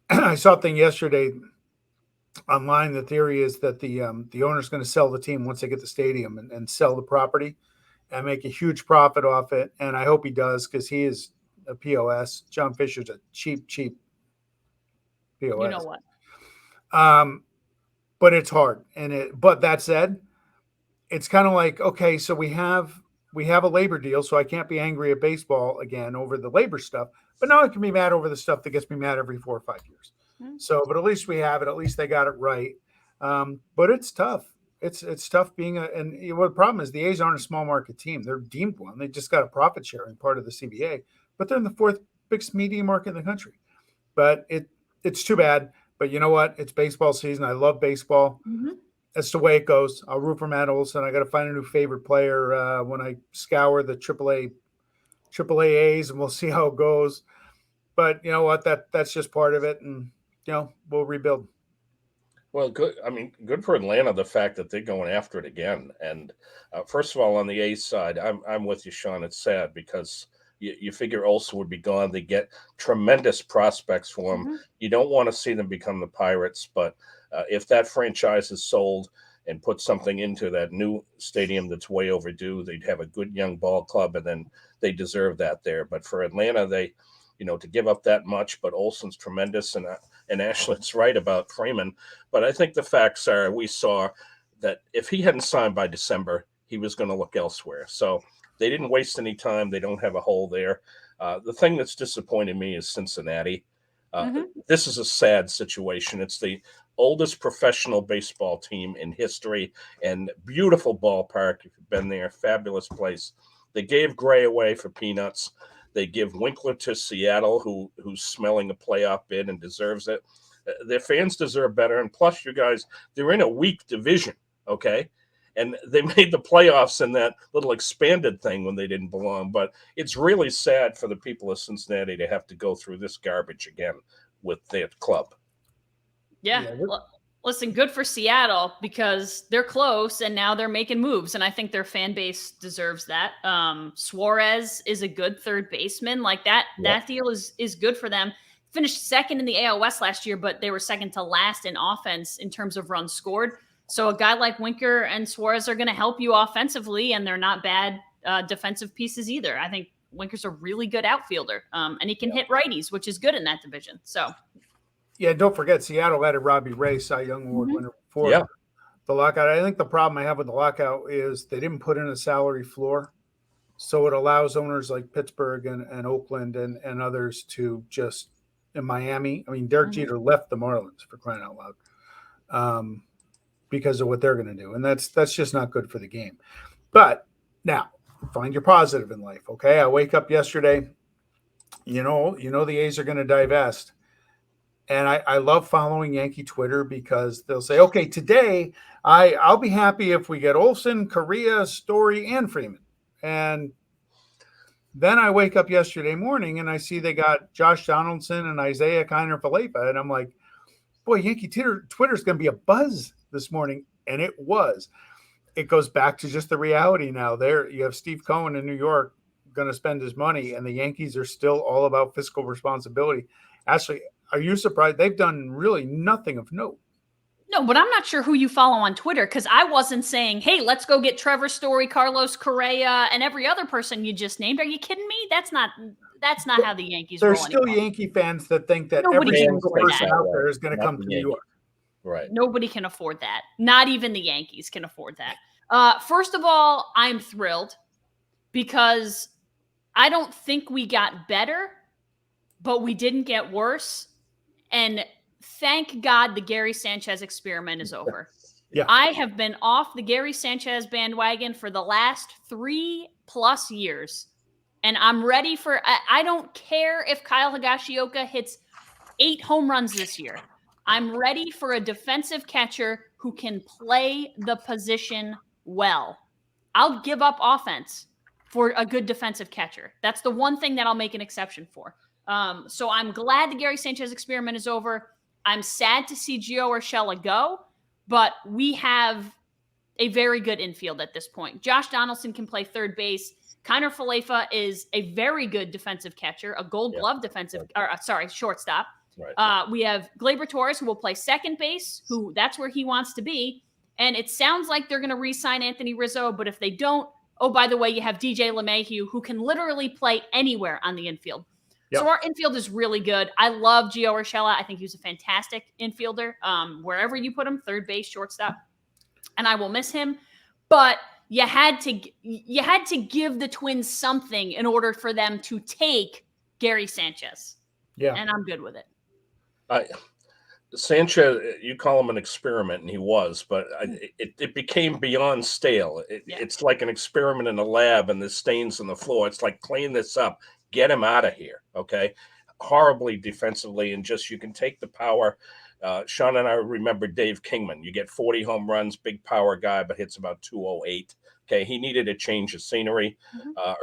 I saw a thing yesterday online. The theory is that the owner's going to sell the team once they get the stadium and sell the property and make a huge profit off it. And I hope he does, because he is a POS. John Fisher's a cheap POS. You know what? But it's hard. But that said, it's kind of like, okay, so we have a labor deal, so I can't be angry at baseball again over the labor stuff. But now I can be mad over the stuff that gets me mad every 4 or 5 years. Mm-hmm. So, but at least we have it. At least they got it right. But it's tough. It's tough being the problem is the A's aren't a small market team. They're deemed one. They just got a profit sharing part of the CBA, but they're in the fourth biggest media market in the country. But it's too bad. But you know what? It's baseball season. I love baseball. Mm-hmm. That's the way it goes. I'll root for Matt Olson. I got to find a new favorite player when I scour the AAA A's, and we'll see how it goes. But you know what? That's just part of it, and we'll rebuild. Well, good. I mean, good for Atlanta, the fact that they're going after it again. And first of all, on the A's side, I'm with you, Sean. It's sad because you figure Olsen would be gone. They get tremendous prospects for him. Mm-hmm. You don't want to see them become the Pirates, but if that franchise is sold and put something into that new stadium that's way overdue, they'd have a good young ball club, and then they deserve that there. But for Atlanta, they, to give up that much, but Olsen's tremendous, and Ashland's right about Freeman. But I think the facts are, we saw that if he hadn't signed by December, he was going to look elsewhere. So they didn't waste any time. They don't have a hole there. The thing that's disappointed me is Cincinnati. This is a sad situation. It's the oldest professional baseball team in history, and beautiful ballpark. If you've been there, fabulous place. They gave Gray away for peanuts. They give Winkler to Seattle, who's smelling a playoff bid and deserves it. Their fans deserve better. And plus, you guys, they're in a weak division, okay? And they made the playoffs in that little expanded thing when they didn't belong. But it's really sad for the people of Cincinnati to have to go through this garbage again with their club. Yeah. Listen, good for Seattle because they're close and now they're making moves. And I think their fan base deserves that. Suarez is a good third baseman. Like that deal is good for them. Finished second in the AL West last year, but they were second to last in offense in terms of runs scored. So a guy like Winker and Suarez are going to help you offensively, and they're not bad defensive pieces either. I think Winker's a really good outfielder, and he can hit righties, which is good in that division. So. Yeah, don't forget, Seattle added Robbie Ray, Cy Young Award winner before the lockout. I think the problem I have with the lockout is they didn't put in a salary floor. So it allows owners like Pittsburgh and Oakland and others to just, in Miami, I mean, Derek Jeter left the Marlins, for crying out loud, because of what they're going to do. And that's just not good for the game. But now, find your positive in life. Okay. I wake up yesterday, the A's are going to divest. And I love following Yankee Twitter because they'll say, okay, today I'll be happy if we get Olsen, Correa, Story, and Freeman. And then I wake up yesterday morning and I see they got Josh Donaldson and Isaiah Kiner-Falefa. And I'm like, boy, Yankee Twitter's going to be a buzz this morning. And it was. It goes back to just the reality now. There you have Steve Cohen in New York going to spend his money, and the Yankees are still all about fiscal responsibility. Actually, are you surprised? They've done really nothing of note. No, but I'm not sure who you follow on Twitter, because I wasn't saying, hey, let's go get Trevor Story, Carlos Correa, and every other person you just named. Are you kidding me? That's not how the Yankees roll. There's still anymore. Yankee fans that think that Nobody every can single afford person that. out there is going to Not come the to New Yankees. York. Right. Nobody can afford that. Not even the Yankees can afford that. First of all, I'm thrilled because I don't think we got better, but we didn't get worse. And thank God the Gary Sanchez experiment is over. Yeah. I have been off the Gary Sanchez bandwagon for the last 3+ years. And I'm ready for, I don't care if Kyle Higashioka hits 8 home runs this year. I'm ready for a defensive catcher who can play the position well. I'll give up offense for a good defensive catcher. That's the one thing that I'll make an exception for. So I'm glad the Gary Sanchez experiment is over. I'm sad to see Gio Urshela go, but we have a very good infield at this point. Josh Donaldson can play third base. Kiner-Falefa is a very good defensive catcher, a Gold Glove shortstop. Right. We have Gleyber Torres, who will play second base, that's where he wants to be. And it sounds like they're going to re-sign Anthony Rizzo, but if they don't, oh, by the way, you have DJ LeMahieu, who can literally play anywhere on the infield. Yep. So our infield is really good. I love Gio Urshela. I think he was a fantastic infielder. Wherever you put him, third base, shortstop, and I will miss him. But you had to give the Twins something in order for them to take Gary Sanchez. Yeah, and I'm good with it. Sanchez, you call him an experiment, and he was, but it became beyond stale. It's like an experiment in a lab, and the stains on the floor. It's like, clean this up, get him out of here, okay? Horribly defensively, and just, you can take the power. Sean and I remember Dave Kingman. You get 40 home runs, big power guy, but hits about 208. Okay, he needed a change of scenery.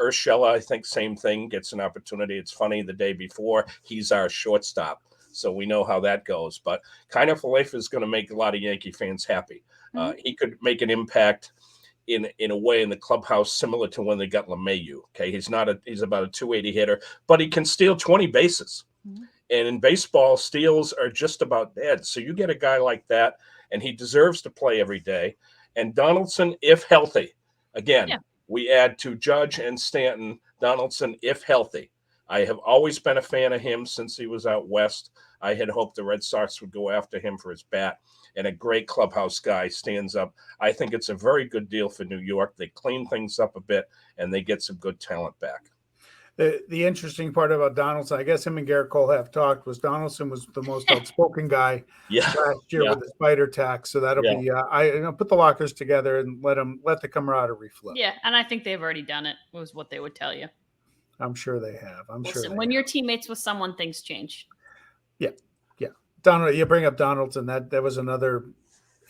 Urshela, I think, same thing, gets an opportunity. It's funny, the day before, he's our shortstop. So we know how that goes. But Kiner-Falefa is going to make a lot of Yankee fans happy. He could make an impact in a way in the clubhouse similar to when they got LeMahieu. Okay, he's about a 280 hitter, but he can steal 20 bases. And in baseball, steals are just about dead. So you get a guy like that, and he deserves to play every day. And Donaldson, if healthy, again, we add to Judge and Stanton, Donaldson, if healthy. I have always been a fan of him since he was out west. I had hoped the Red Sox would go after him for his bat, and a great clubhouse guy stands up. I think it's a very good deal for New York. They clean things up a bit, and they get some good talent back. The interesting part about Donaldson, I guess him and Garrett Cole have talked, was Donaldson was the most outspoken guy last year with the spider tax. So that'll be put the lockers together and let the camaraderie flow. Yeah, and I think they've already done it, was what they would tell you. I'm sure they have. Listen, when you're teammates with someone, things change. Yeah. Donald, you bring up Donaldson. That was another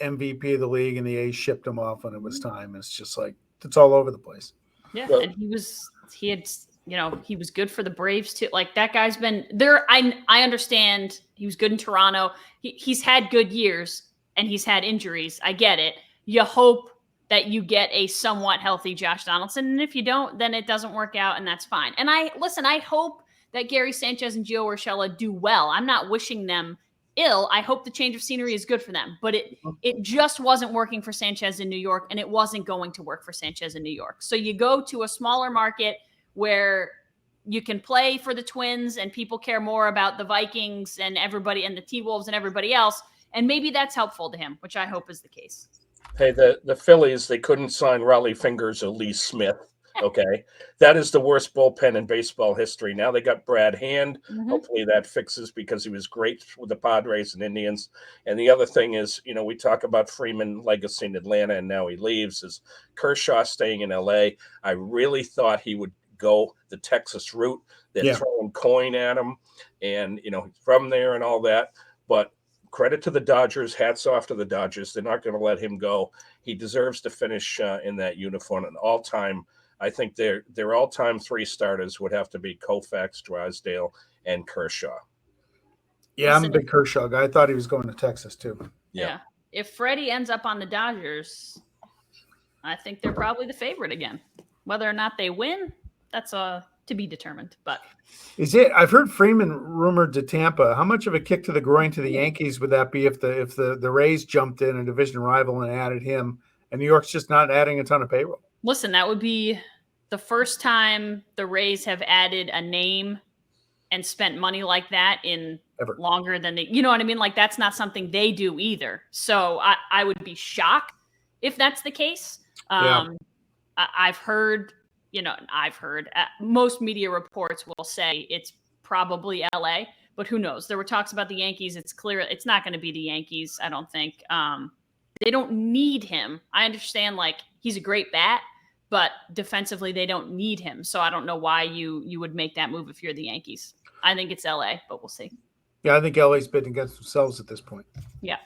MVP of the league, and the A's shipped him off when it was time. It's just like, it's all over the place. Yeah, and he was good for the Braves too. Like, that guy's been there. I understand he was good in Toronto. He's had good years and he's had injuries. I get it. You hope that you get a somewhat healthy Josh Donaldson. And if you don't, then it doesn't work out, and that's fine. And I hope that Gary Sanchez and Gio Urshela do well. I'm not wishing them ill. I hope the change of scenery is good for them, but it just wasn't working for Sanchez in New York, and it wasn't going to work for Sanchez in New York. So you go to a smaller market where you can play for the Twins and people care more about the Vikings and everybody and the T-Wolves and everybody else. And maybe that's helpful to him, which I hope is the case. Hey, the Phillies, they couldn't sign Raleigh Fingers or Lee Smith. Okay. That is the worst bullpen in baseball history. Now they got Brad Hand. Mhm. Hopefully that fixes, because he was great with the Padres and Indians. And the other thing is, we talk about Freeman legacy in Atlanta and now he leaves. Is Kershaw staying in LA? I really thought he would go the Texas route. They're throwing coin at him and, from there and all that. But credit to the Dodgers. Hats off to the Dodgers. They're not going to let him go. He deserves to finish in that uniform. An all-time, I think their all-time 3 starters would have to be Koufax, Drysdale, and Kershaw. Yeah, I'm a big Kershaw guy. I thought he was going to Texas too. Yeah. If Freddie ends up on the Dodgers, I think they're probably the favorite again. Whether or not they win, that's to be determined. But I've heard Freeman rumored to Tampa. How much of a kick to the groin to the Yankees would that be if the Rays jumped in, a division rival, and added him, and New York's just not adding a ton of payroll? Listen, that would be the first time the Rays have added a name and spent money like that in longer than they, you know what I mean? Like, that's not something they do either. So I would be shocked if that's the case. I've heard most media reports will say it's probably LA, but who knows? There were talks about the Yankees. It's clear it's not going to be the Yankees, I don't think. They don't need him. I understand, like, he's a great bat, but defensively they don't need him. So I don't know why you would make that move if you're the Yankees. I think it's LA, but we'll see. Yeah, I think LA's bidding against themselves at this point. Yeah.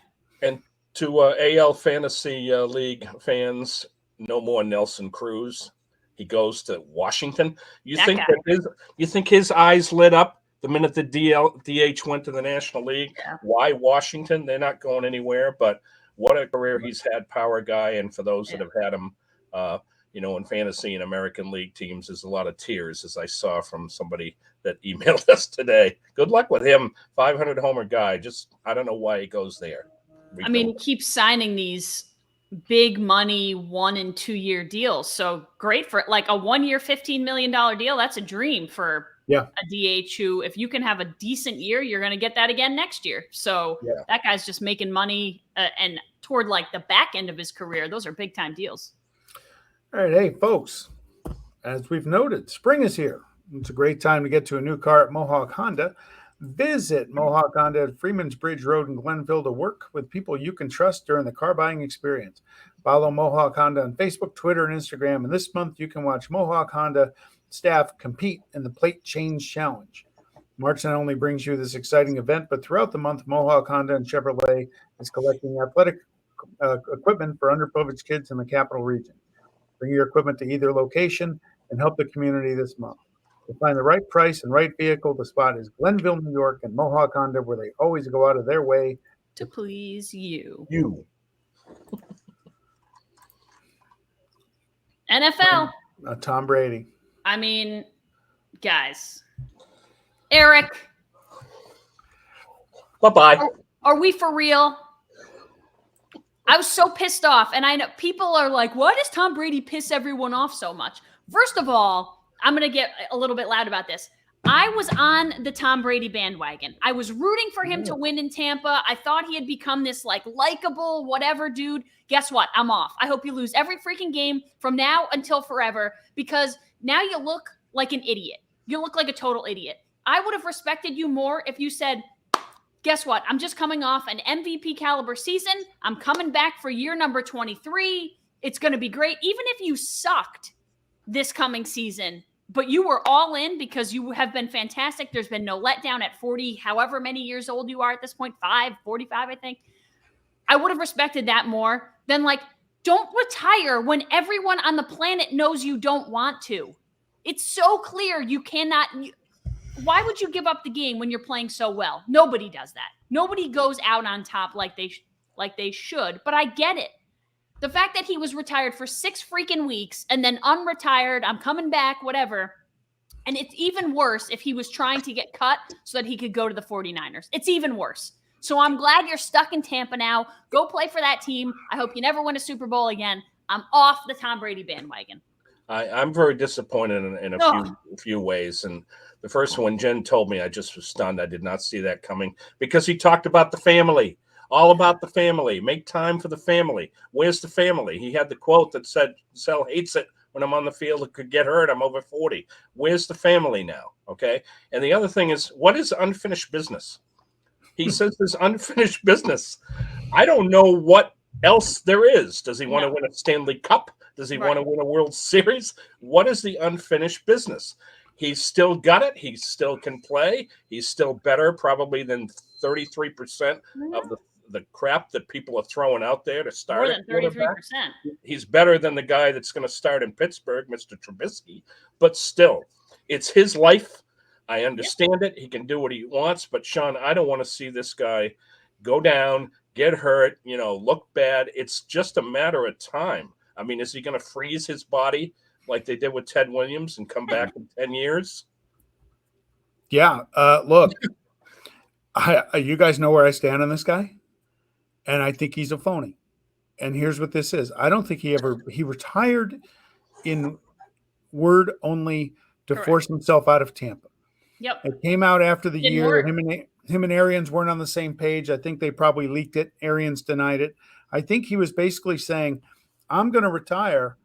And to AL Fantasy League fans, no more Nelson Cruz. He goes to Washington. You think his eyes lit up the minute the DH went to the National League? Yeah. Why Washington? They're not going anywhere. But what a career he's had, power guy. And for those that have had him, in fantasy and American League teams, there's a lot of tears, as I saw from somebody that emailed us today. Good luck with him. 500 homer guy. Just, I don't know why he goes there. I mean, he keeps signing these big money 1 and 2 year deals. So great for like a 1 year, $15 million deal. That's a dream for a DH who, if you can have a decent year, you're going to get that again next year. So that guy's just making money and toward like the back end of his career. Those are big time deals. All right. Hey, folks, as we've noted, spring is here. It's a great time to get to a new car at Mohawk Honda. Visit Mohawk Honda at Freeman's Bridge Road in Glenville to work with people you can trust during the car buying experience. Follow Mohawk Honda on Facebook, Twitter, and Instagram. And this month, you can watch Mohawk Honda staff compete in the Plate Change Challenge. March not only brings you this exciting event, but throughout the month, Mohawk Honda and Chevrolet is collecting athletic equipment for underprivileged kids in the capital region. Bring your equipment to either location and help the community this month. To find the right price and right vehicle, the spot is Glenville, New York, and Mohawk Honda, where they always go out of their way to please you. NFL. Tom Brady. I mean, guys. Eric. Bye-bye. Are we for real? I was so pissed off. And I know people are like, why does Tom Brady piss everyone off so much? First of all, I'm going to get a little bit loud about this. I was on the Tom Brady bandwagon. I was rooting for him to win in Tampa. I thought he had become this like likable whatever dude. Guess what? I'm off. I hope you lose every freaking game from now until forever, because now you look like an idiot. You look like a total idiot. I would have respected you more if you said, guess what? I'm just coming off an MVP caliber season. I'm coming back for year number 23. It's going to be great. Even if you sucked this coming season, but you were all in because you have been fantastic. There's been no letdown at 40, however many years old you are at this point, 45, I think. I would have respected that more than like, don't retire when everyone on the planet knows you don't want to. It's so clear you cannot. Why would you give up the game when you're playing so well? Nobody does that. Nobody goes out on top like they should, but I get it. The fact that he was retired for 6 freaking weeks and then unretired, I'm coming back, whatever. And it's even worse if he was trying to get cut so that he could go to the 49ers. It's even worse. So I'm glad you're stuck in Tampa now. Go play for that team. I hope you never win a Super Bowl again. I'm off the Tom Brady bandwagon. I'm very disappointed in a few ways. And the first one, Jen told me, I just was stunned. I did not see that coming because he talked about the family. All about the family. Make time for the family. Where's the family? He had the quote that said, Sal hates it when I'm on the field. It could get hurt. I'm over 40. Where's the family now? Okay. And the other thing is, what is unfinished business? He says there's unfinished business. I don't know what else there is. Does he want to win a Stanley Cup? Does he want to win a World Series? What is the unfinished business? He's still got it. He still can play. He's still better probably than 33% of the crap that people are throwing out there to start. More than 33%. He's better than the guy that's going to start in Pittsburgh, Mr. Trubisky. But still, it's his life. I understand it. He can do what he wants. But, Sean, I don't want to see this guy go down, get hurt, look bad. It's just a matter of time. I mean, is he going to freeze his body like they did with Ted Williams and come back in 10 years? Yeah. Look, you guys know where I stand on this guy, and I think he's a phony. And here's what this is. I don't think he retired in word only to force himself out of Tampa. Yep. It came out after the year. Him and Arians weren't on the same page. I think they probably leaked it. Arians denied it. I think he was basically saying, I'm going to retire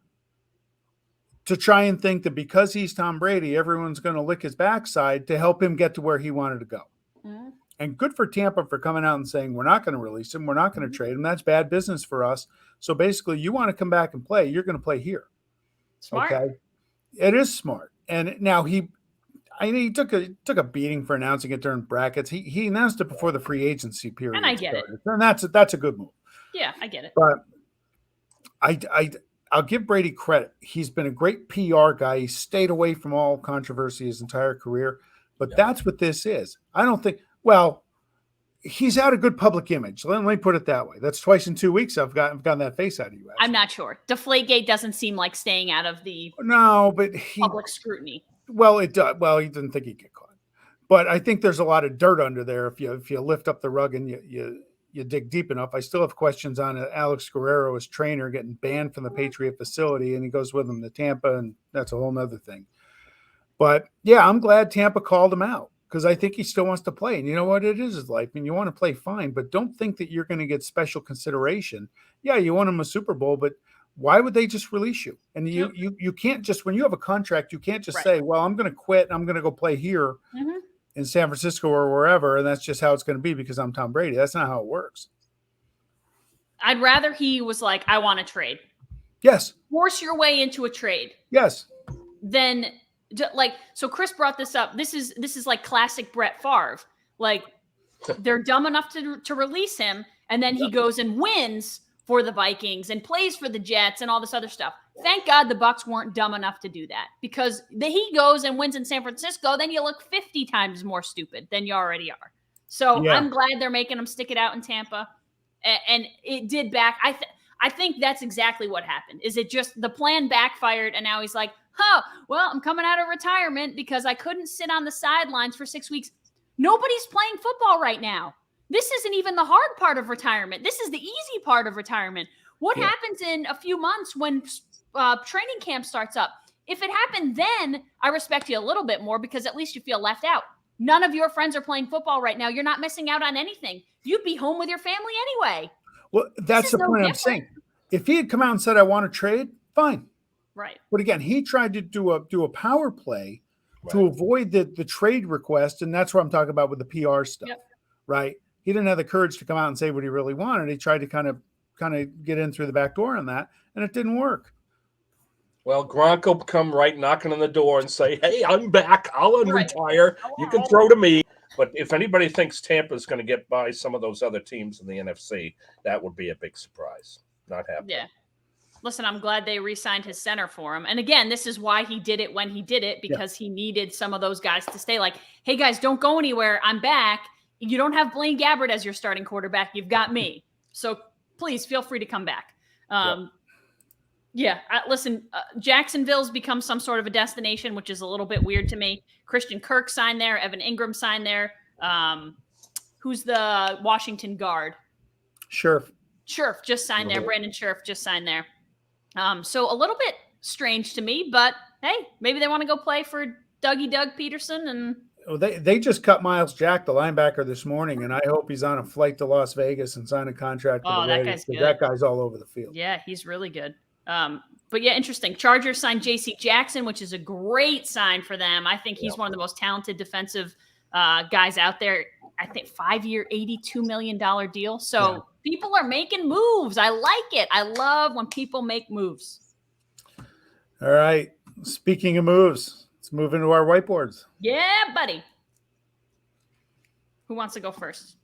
to try and think that because he's Tom Brady, everyone's going to lick his backside to help him get to where he wanted to go. Mm-hmm. And good for Tampa for coming out and saying, we're not going to release him. We're not going to trade him. That's bad business for us. So basically, you want to come back and play, you're going to play here. Smart. Okay? It is smart. And now he took a beating for announcing it during brackets. He announced it before the free agency period. And I get started. And that's a good move. Yeah, I get it. But I'll give Brady credit. He's been a great PR guy. He stayed away from all controversy his entire career. But that's what this is. I don't think. Well, he's had a good public image. Let me put it that way. That's twice in 2 weeks I've gotten that face out of you. I'm not sure. Deflategate doesn't seem like staying out of the public scrutiny. Well, it does. Well, he didn't think he'd get caught, but I think there's a lot of dirt under there. If you lift up the rug and you dig deep enough, I still have questions on Alex Guerrero as trainer getting banned from the Patriot facility, and he goes with him to Tampa, and that's a whole nother thing. But yeah, I'm glad Tampa called him out because I think he still wants to play. And you know what it is his life. I mean, you want to play fine, but don't think that you're going to get special consideration. Yeah, you won him a Super Bowl, but why would they just release you? And you can't just, when you have a contract, you can't just say, well, I'm going to quit. I'm going to go play here in San Francisco or wherever. And that's just how it's going to be because I'm Tom Brady. That's not how it works. I'd rather he was like, I want to trade. Yes. Force your way into a trade. Yes. Then so Chris brought this up. This is like classic Brett Favre. Like they're dumb enough to release him. And then he goes and wins for the Vikings and plays for the Jets and all this other stuff. Thank God the Bucs weren't dumb enough to do that because he goes and wins in San Francisco, then you look 50 times more stupid than you already are. So I'm glad they're making him stick it out in Tampa. And it did back. I think that's exactly what happened. Is it just the plan backfired and now he's like, well, I'm coming out of retirement because I couldn't sit on the sidelines for 6 weeks. Nobody's playing football right now. This isn't even the hard part of retirement. This is the easy part of retirement. What happens in a few months when training camp starts up? If it happened then, I respect you a little bit more because at least you feel left out. None of your friends are playing football right now. You're not missing out on anything. You'd be home with your family anyway. Well, that's the point I'm saying. If he had come out and said, I want to trade, fine. Right. But again, he tried to do a power play to avoid the trade request. And that's what I'm talking about with the PR stuff. Right. He didn't have the courage to come out and say what he really wanted. He tried to kind of get in through the back door on that, and it didn't work. Well, Gronk will come right knocking on the door and say, hey, I'm back. I'll unretire. You can throw to me. But if anybody thinks Tampa's going to get by some of those other teams in the NFC, that would be a big surprise. Not happening. Yeah. Listen, I'm glad they re-signed his center for him. And again, this is why he did it when he did it, because he needed some of those guys to stay like, hey, guys, don't go anywhere. I'm back. You don't have Blaine Gabbert as your starting quarterback. You've got me. So please feel free to come back. Listen, Jacksonville's become some sort of a destination, which is a little bit weird to me. Christian Kirk signed there. Evan Ingram signed there. Who's the Washington guard? Scherf just signed there. Brandon Scherf just signed there. So a little bit strange to me, but hey, maybe they want to go play for Doug Peterson. And they just cut Miles Jack, the linebacker, this morning, and I hope he's on a flight to Las Vegas and sign a contract. That guy's good. That guy's all over the field. Yeah, he's really good. But yeah, interesting. Chargers signed J.C. Jackson, which is a great sign for them. I think he's one of the most talented defensive guys out there. I think 5-year, $82 million deal. So people are making moves. I like it. I love when people make moves. All right. Speaking of moves, let's move into our whiteboards. Yeah, buddy. Who wants to go first?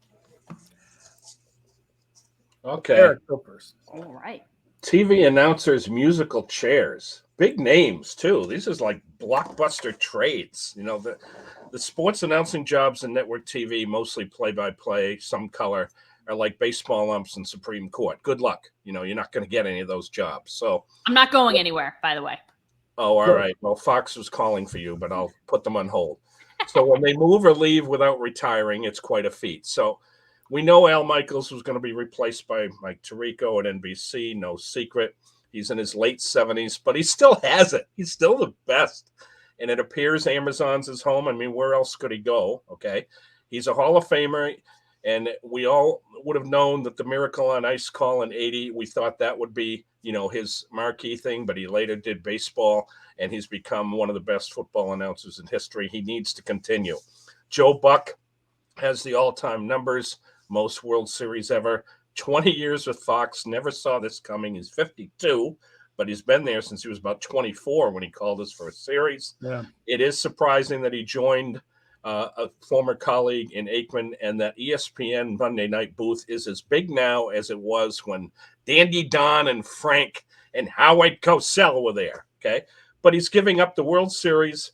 Okay. Eric, go first. All right. TV announcers, musical chairs, big names too. These is like blockbuster trades. You know, the sports announcing jobs in network TV, mostly play-by-play, some color, are like baseball umps and Supreme Court. Good luck. You know, you're not going to get any of those jobs. So I'm not going anywhere, by the way. Oh, all right. Well, Fox was calling for you, but I'll put them on hold. So when they move or leave without retiring, it's quite a feat. So we know Al Michaels was going to be replaced by Mike Tirico at NBC. No secret. He's in his late 70s, but he still has it. He's still the best. And it appears Amazon's his home. I mean, where else could he go? Okay. He's a Hall of Famer. And we all would have known that the Miracle on Ice call in 80, we thought that would be, you know, his marquee thing, but he later did baseball, and he's become one of the best football announcers in history. He needs to continue. Joe Buck has the all-time numbers, most World Series ever. 20 years with Fox, never saw this coming. He's 52, but he's been there since he was about 24 when he called us for a series. Yeah. It is surprising that he joined a former colleague in Aikman, and that ESPN Monday night booth is as big now as it was when Dandy Don and Frank and Howard Cosell were there. Okay. But he's giving up the World Series.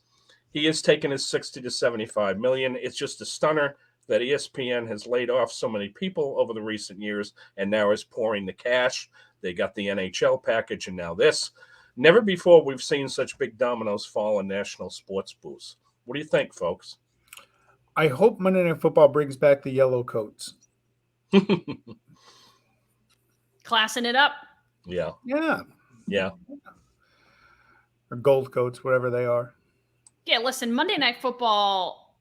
He has taken his 60 to 75 million. It's just a stunner that ESPN has laid off so many people over the recent years and now is pouring the cash. They got the NHL package and now this. Never before we've seen such big dominoes fall in national sports booths. What do you think, folks? I hope Monday Night Football brings back the yellow coats. Classing it up. Yeah. Yeah. Yeah. Or gold coats, whatever they are. Yeah, listen, Monday Night Football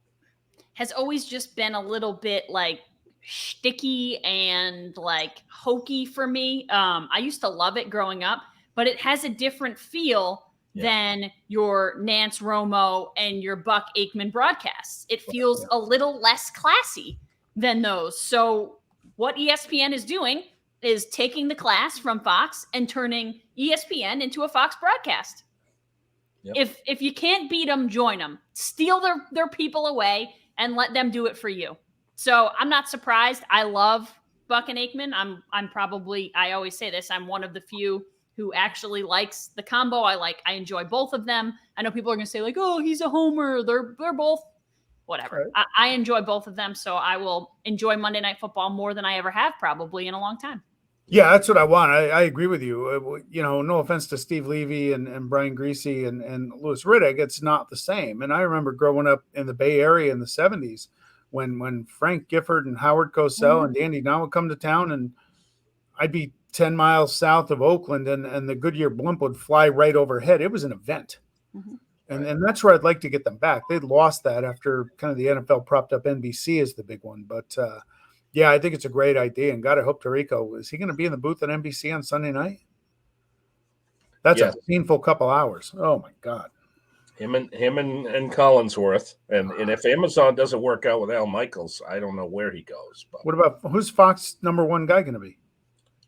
has always just been a little bit like shticky and like hokey for me. I used to love it growing up, but it has a different feel than your Nance Romo and your Buck Aikman broadcasts. It feels a little less classy than those. So what ESPN is doing is taking the class from Fox and turning ESPN into a Fox broadcast. Yep. If you can't beat them, join them. Steal their people away and let them do it for you. So I'm not surprised. I love Buck and Aikman. I'm probably, I always say this, I'm one of the few who actually likes the combo. I enjoy both of them. I know people are going to say like, oh, he's a homer. They're both whatever. Right. I enjoy both of them. So I will enjoy Monday Night Football more than I ever have probably in a long time. Yeah, that's what I want. I agree with you. You know, no offense to Steve Levy and Brian Greasy and Louis Riddick, it's not the same. And I remember growing up in the Bay Area in the 70s when Frank Gifford and Howard Cosell and Dandy Don would come to town, and I'd be 10 miles south of Oakland, and the Goodyear blimp would fly right overhead. It was an event. And that's where I'd like to get them back. They'd lost that after kind of the NFL propped up NBC as the big one. But, yeah, I think it's a great idea. And God, I hope Tirico, is he going to be in the booth at NBC on Sunday night? That's a painful couple hours. Oh, my God. Him and Collinsworth. And if Amazon doesn't work out with Al Michaels, I don't know where he goes. But what about, who's Fox number one guy going to be?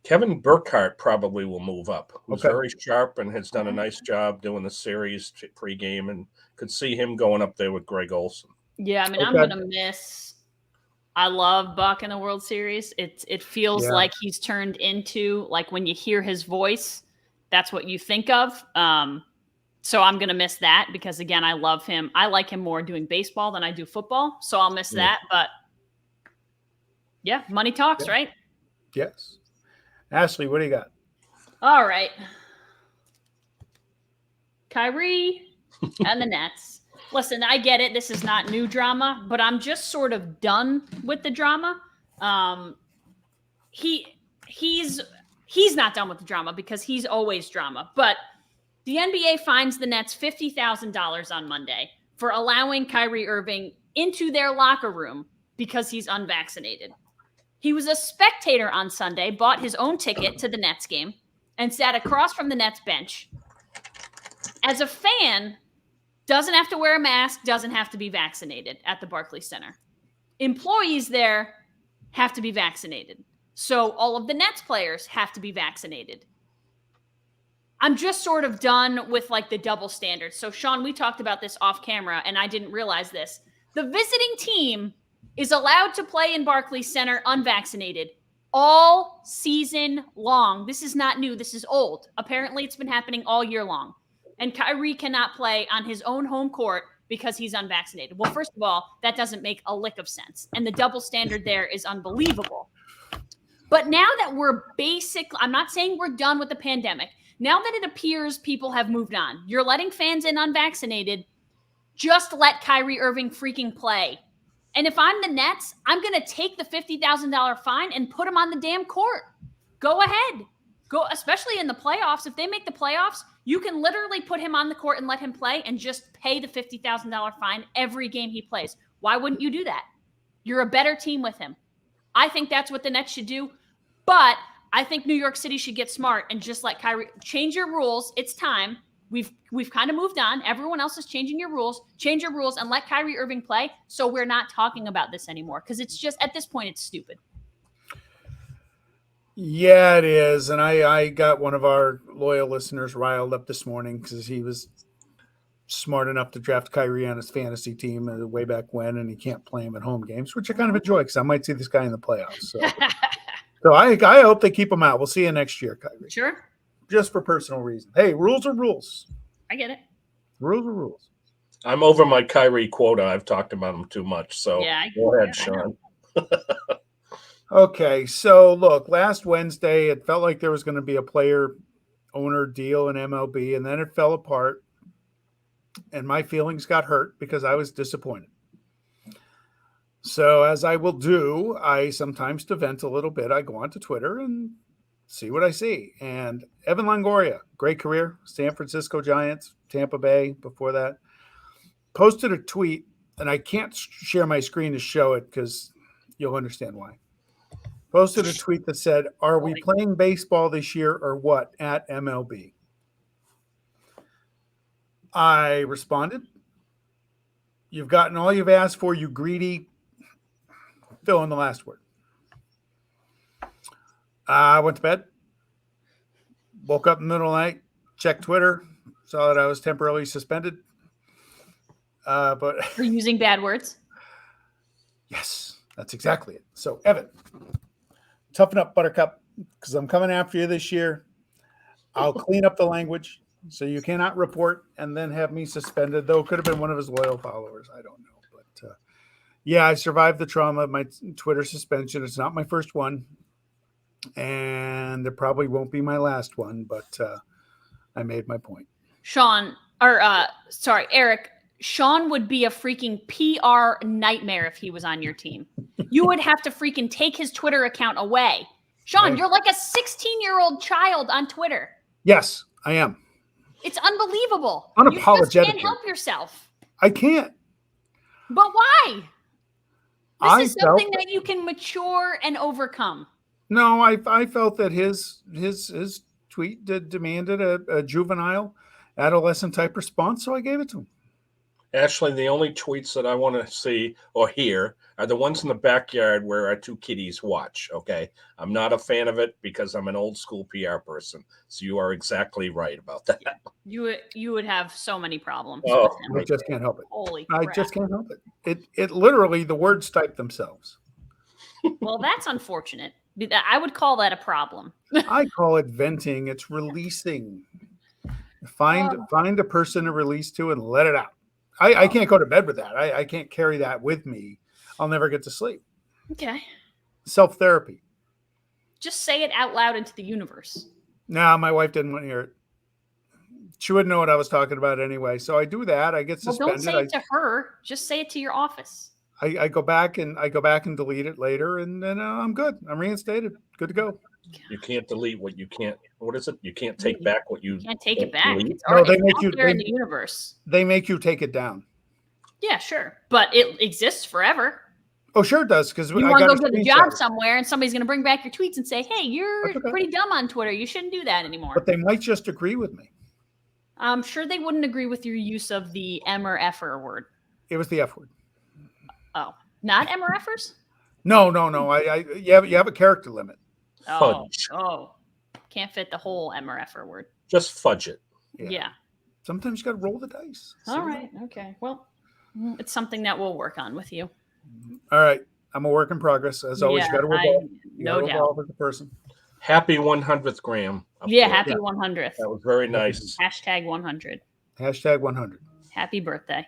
Kevin Burkhardt probably will move up. Who's very sharp and has done a nice job doing the series pregame, and could see him going up there with Greg Olson. Yeah, I mean, I'm going to miss – I love Buck in the World Series. It feels like he's turned into – like when you hear his voice, that's what you think of. So I'm going to miss that because, again, I love him. I like him more doing baseball than I do football, so I'll miss that. But, yeah, money talks, right? Yes. Ashley, what do you got? All right. Kyrie and the Nets. Listen, I get it. This is not new drama, but I'm just sort of done with the drama. He's not done with the drama because he's always drama. But the NBA fines the Nets $50,000 on Monday for allowing Kyrie Irving into their locker room because he's unvaccinated. He was a spectator on Sunday, bought his own ticket to the Nets game, and sat across from the Nets bench. As a fan, doesn't have to wear a mask, doesn't have to be vaccinated at the Barclays Center. Employees there have to be vaccinated. So all of the Nets players have to be vaccinated. I'm just sort of done with like the double standards. So Sean, we talked about this off camera and I didn't realize this. The visiting team is allowed to play in Barclays Center unvaccinated all season long. This is not new. This is old. Apparently it's been happening all year long. And Kyrie cannot play on his own home court because he's unvaccinated. Well, first of all, that doesn't make a lick of sense. And the double standard there is unbelievable. But now that we're I'm not saying we're done with the pandemic. Now that it appears people have moved on, you're letting fans in unvaccinated, just let Kyrie Irving freaking play. And if I'm the Nets, I'm going to take the $50,000 fine and put him on the damn court. Go ahead. Go, especially in the playoffs. If they make the playoffs, you can literally put him on the court and let him play and just pay the $50,000 fine every game he plays. Why wouldn't you do that? You're a better team with him. I think that's what the Nets should do. But I think New York City should get smart and just let Kyrie change your rules. It's time. We've kind of moved on. Everyone else is changing your rules. Change your rules and let Kyrie Irving play so we're not talking about this anymore because it's just, at this point, it's stupid. Yeah, it is. And I got one of our loyal listeners riled up this morning because he was smart enough to draft Kyrie on his fantasy team way back when, and he can't play him at home games, which I kind of enjoy because I might see this guy in the playoffs. So, so I hope they keep him out. We'll see you next year, Kyrie. Sure. Just for personal reasons. Hey, rules are rules. I get it. Rules are rules. I'm over my Kyrie quota. I've talked about him too much. So yeah, go ahead, Sean. Okay, so look, last Wednesday, it felt like there was going to be a player-owner deal in MLB, and then it fell apart, and my feelings got hurt because I was disappointed. So as I will do, I sometimes, to vent a little bit, I go onto Twitter and see what I see. And Evan Longoria, great career, San Francisco Giants, Tampa Bay before that, posted a tweet, and I can't share my screen to show it because you'll understand why. Posted a tweet that said, "Are we playing baseball this year or what?" at MLB. I responded, "You've gotten all you've asked for, you greedy," fill in the last word. I went to bed, woke up in the middle of the night, checked Twitter, saw that I was temporarily suspended. But for using bad words? Yes, that's exactly it. So, Evan, toughen up, Buttercup, because I'm coming after you this year. I'll clean up the language so you cannot report and then have me suspended, though it could have been one of his loyal followers. I don't know. But yeah, I survived the trauma of my Twitter suspension. It's not my first one, and it probably won't be my last one, but I made my point. Eric, Sean would be a freaking PR nightmare if he was on your team. You would have to freaking take his Twitter account away. Sean, you're like a 16-year-old child on Twitter. Yes, I am. It's unbelievable. Unapologetically. You just can't help yourself. I can't. But why? This is something that you can mature and overcome. No, I felt that his tweet demanded a juvenile, adolescent type response, so I gave it to him. Actually, the only tweets that I want to see or hear are the ones in the backyard where our two kitties watch, okay? I'm not a fan of it because I'm an old school PR person. So you are exactly right about that. You would have so many problems with him. I just can't help it. Holy crap. I just can't help it. It literally, the words type themselves. Well, that's unfortunate. I would call that a problem. I call it venting. It's releasing. Find a person to release to and let it out. I can't go to bed with that. I can't carry that with me. I'll never get to sleep. Okay. Self-therapy. Just say it out loud into the universe. No, my wife didn't want to hear it. She wouldn't know what I was talking about anyway. So I do that. I get suspended. Well, don't say it to her. Just say it to your office. I go back and delete it later, and then I'm good. I'm reinstated. Good to go. You can't delete what you can't. What is it? You can't take back what you can't take it back. Delete. It's already they make out you there in the universe. They make you take it down. Yeah, sure, but it exists forever. Oh, sure it does, because You I want to got go a get a job screenshot. somewhere, and somebody's going to bring back your tweets and say, "Hey, you're That's okay. pretty dumb on Twitter. You shouldn't do that anymore." But they might just agree with me. I'm sure they wouldn't agree with your use of the M or F-er word. It was the F word. Oh, not M or F-ers? No. You have a character limit. Fudge. Oh, can't fit the whole M or F-er word. Just fudge it. Yeah. Sometimes you got to roll the dice. All right. Okay. Well, it's something that we'll work on with you. All right. I'm a work in progress. As always, you got to evolve. No doubt. As a person. Happy 100th, Graham. Yeah, happy 100th. That was very nice. Hashtag 100. Hashtag 100. Happy birthday.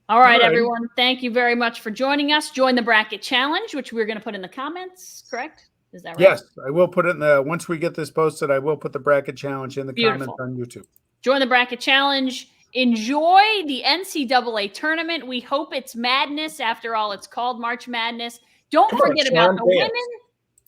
All right, everyone. Thank you very much for joining us. Join the bracket challenge, which we're going to put in the comments, correct? Is that right? Yes, I will put it in the, once we get this posted, I will put the bracket challenge in the Beautiful. comments on YouTube. Join the bracket challenge. Enjoy the NCAA tournament. We hope it's madness. After all, it's called March Madness. Don't forget about the women.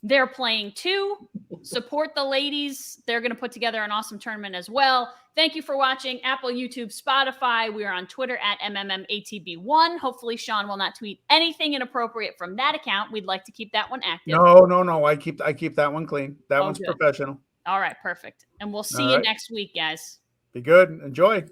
They're playing too. Support the ladies. They're going to put together an awesome tournament as well. Thank you for watching. Apple, YouTube, Spotify. We are on Twitter at MMMATB1. Hopefully, Sean will not tweet anything inappropriate from that account. We'd like to keep that one active. No. I keep that one clean. That one's good. professional. All right, perfect. And we'll see you next week, guys. Be good. Enjoy.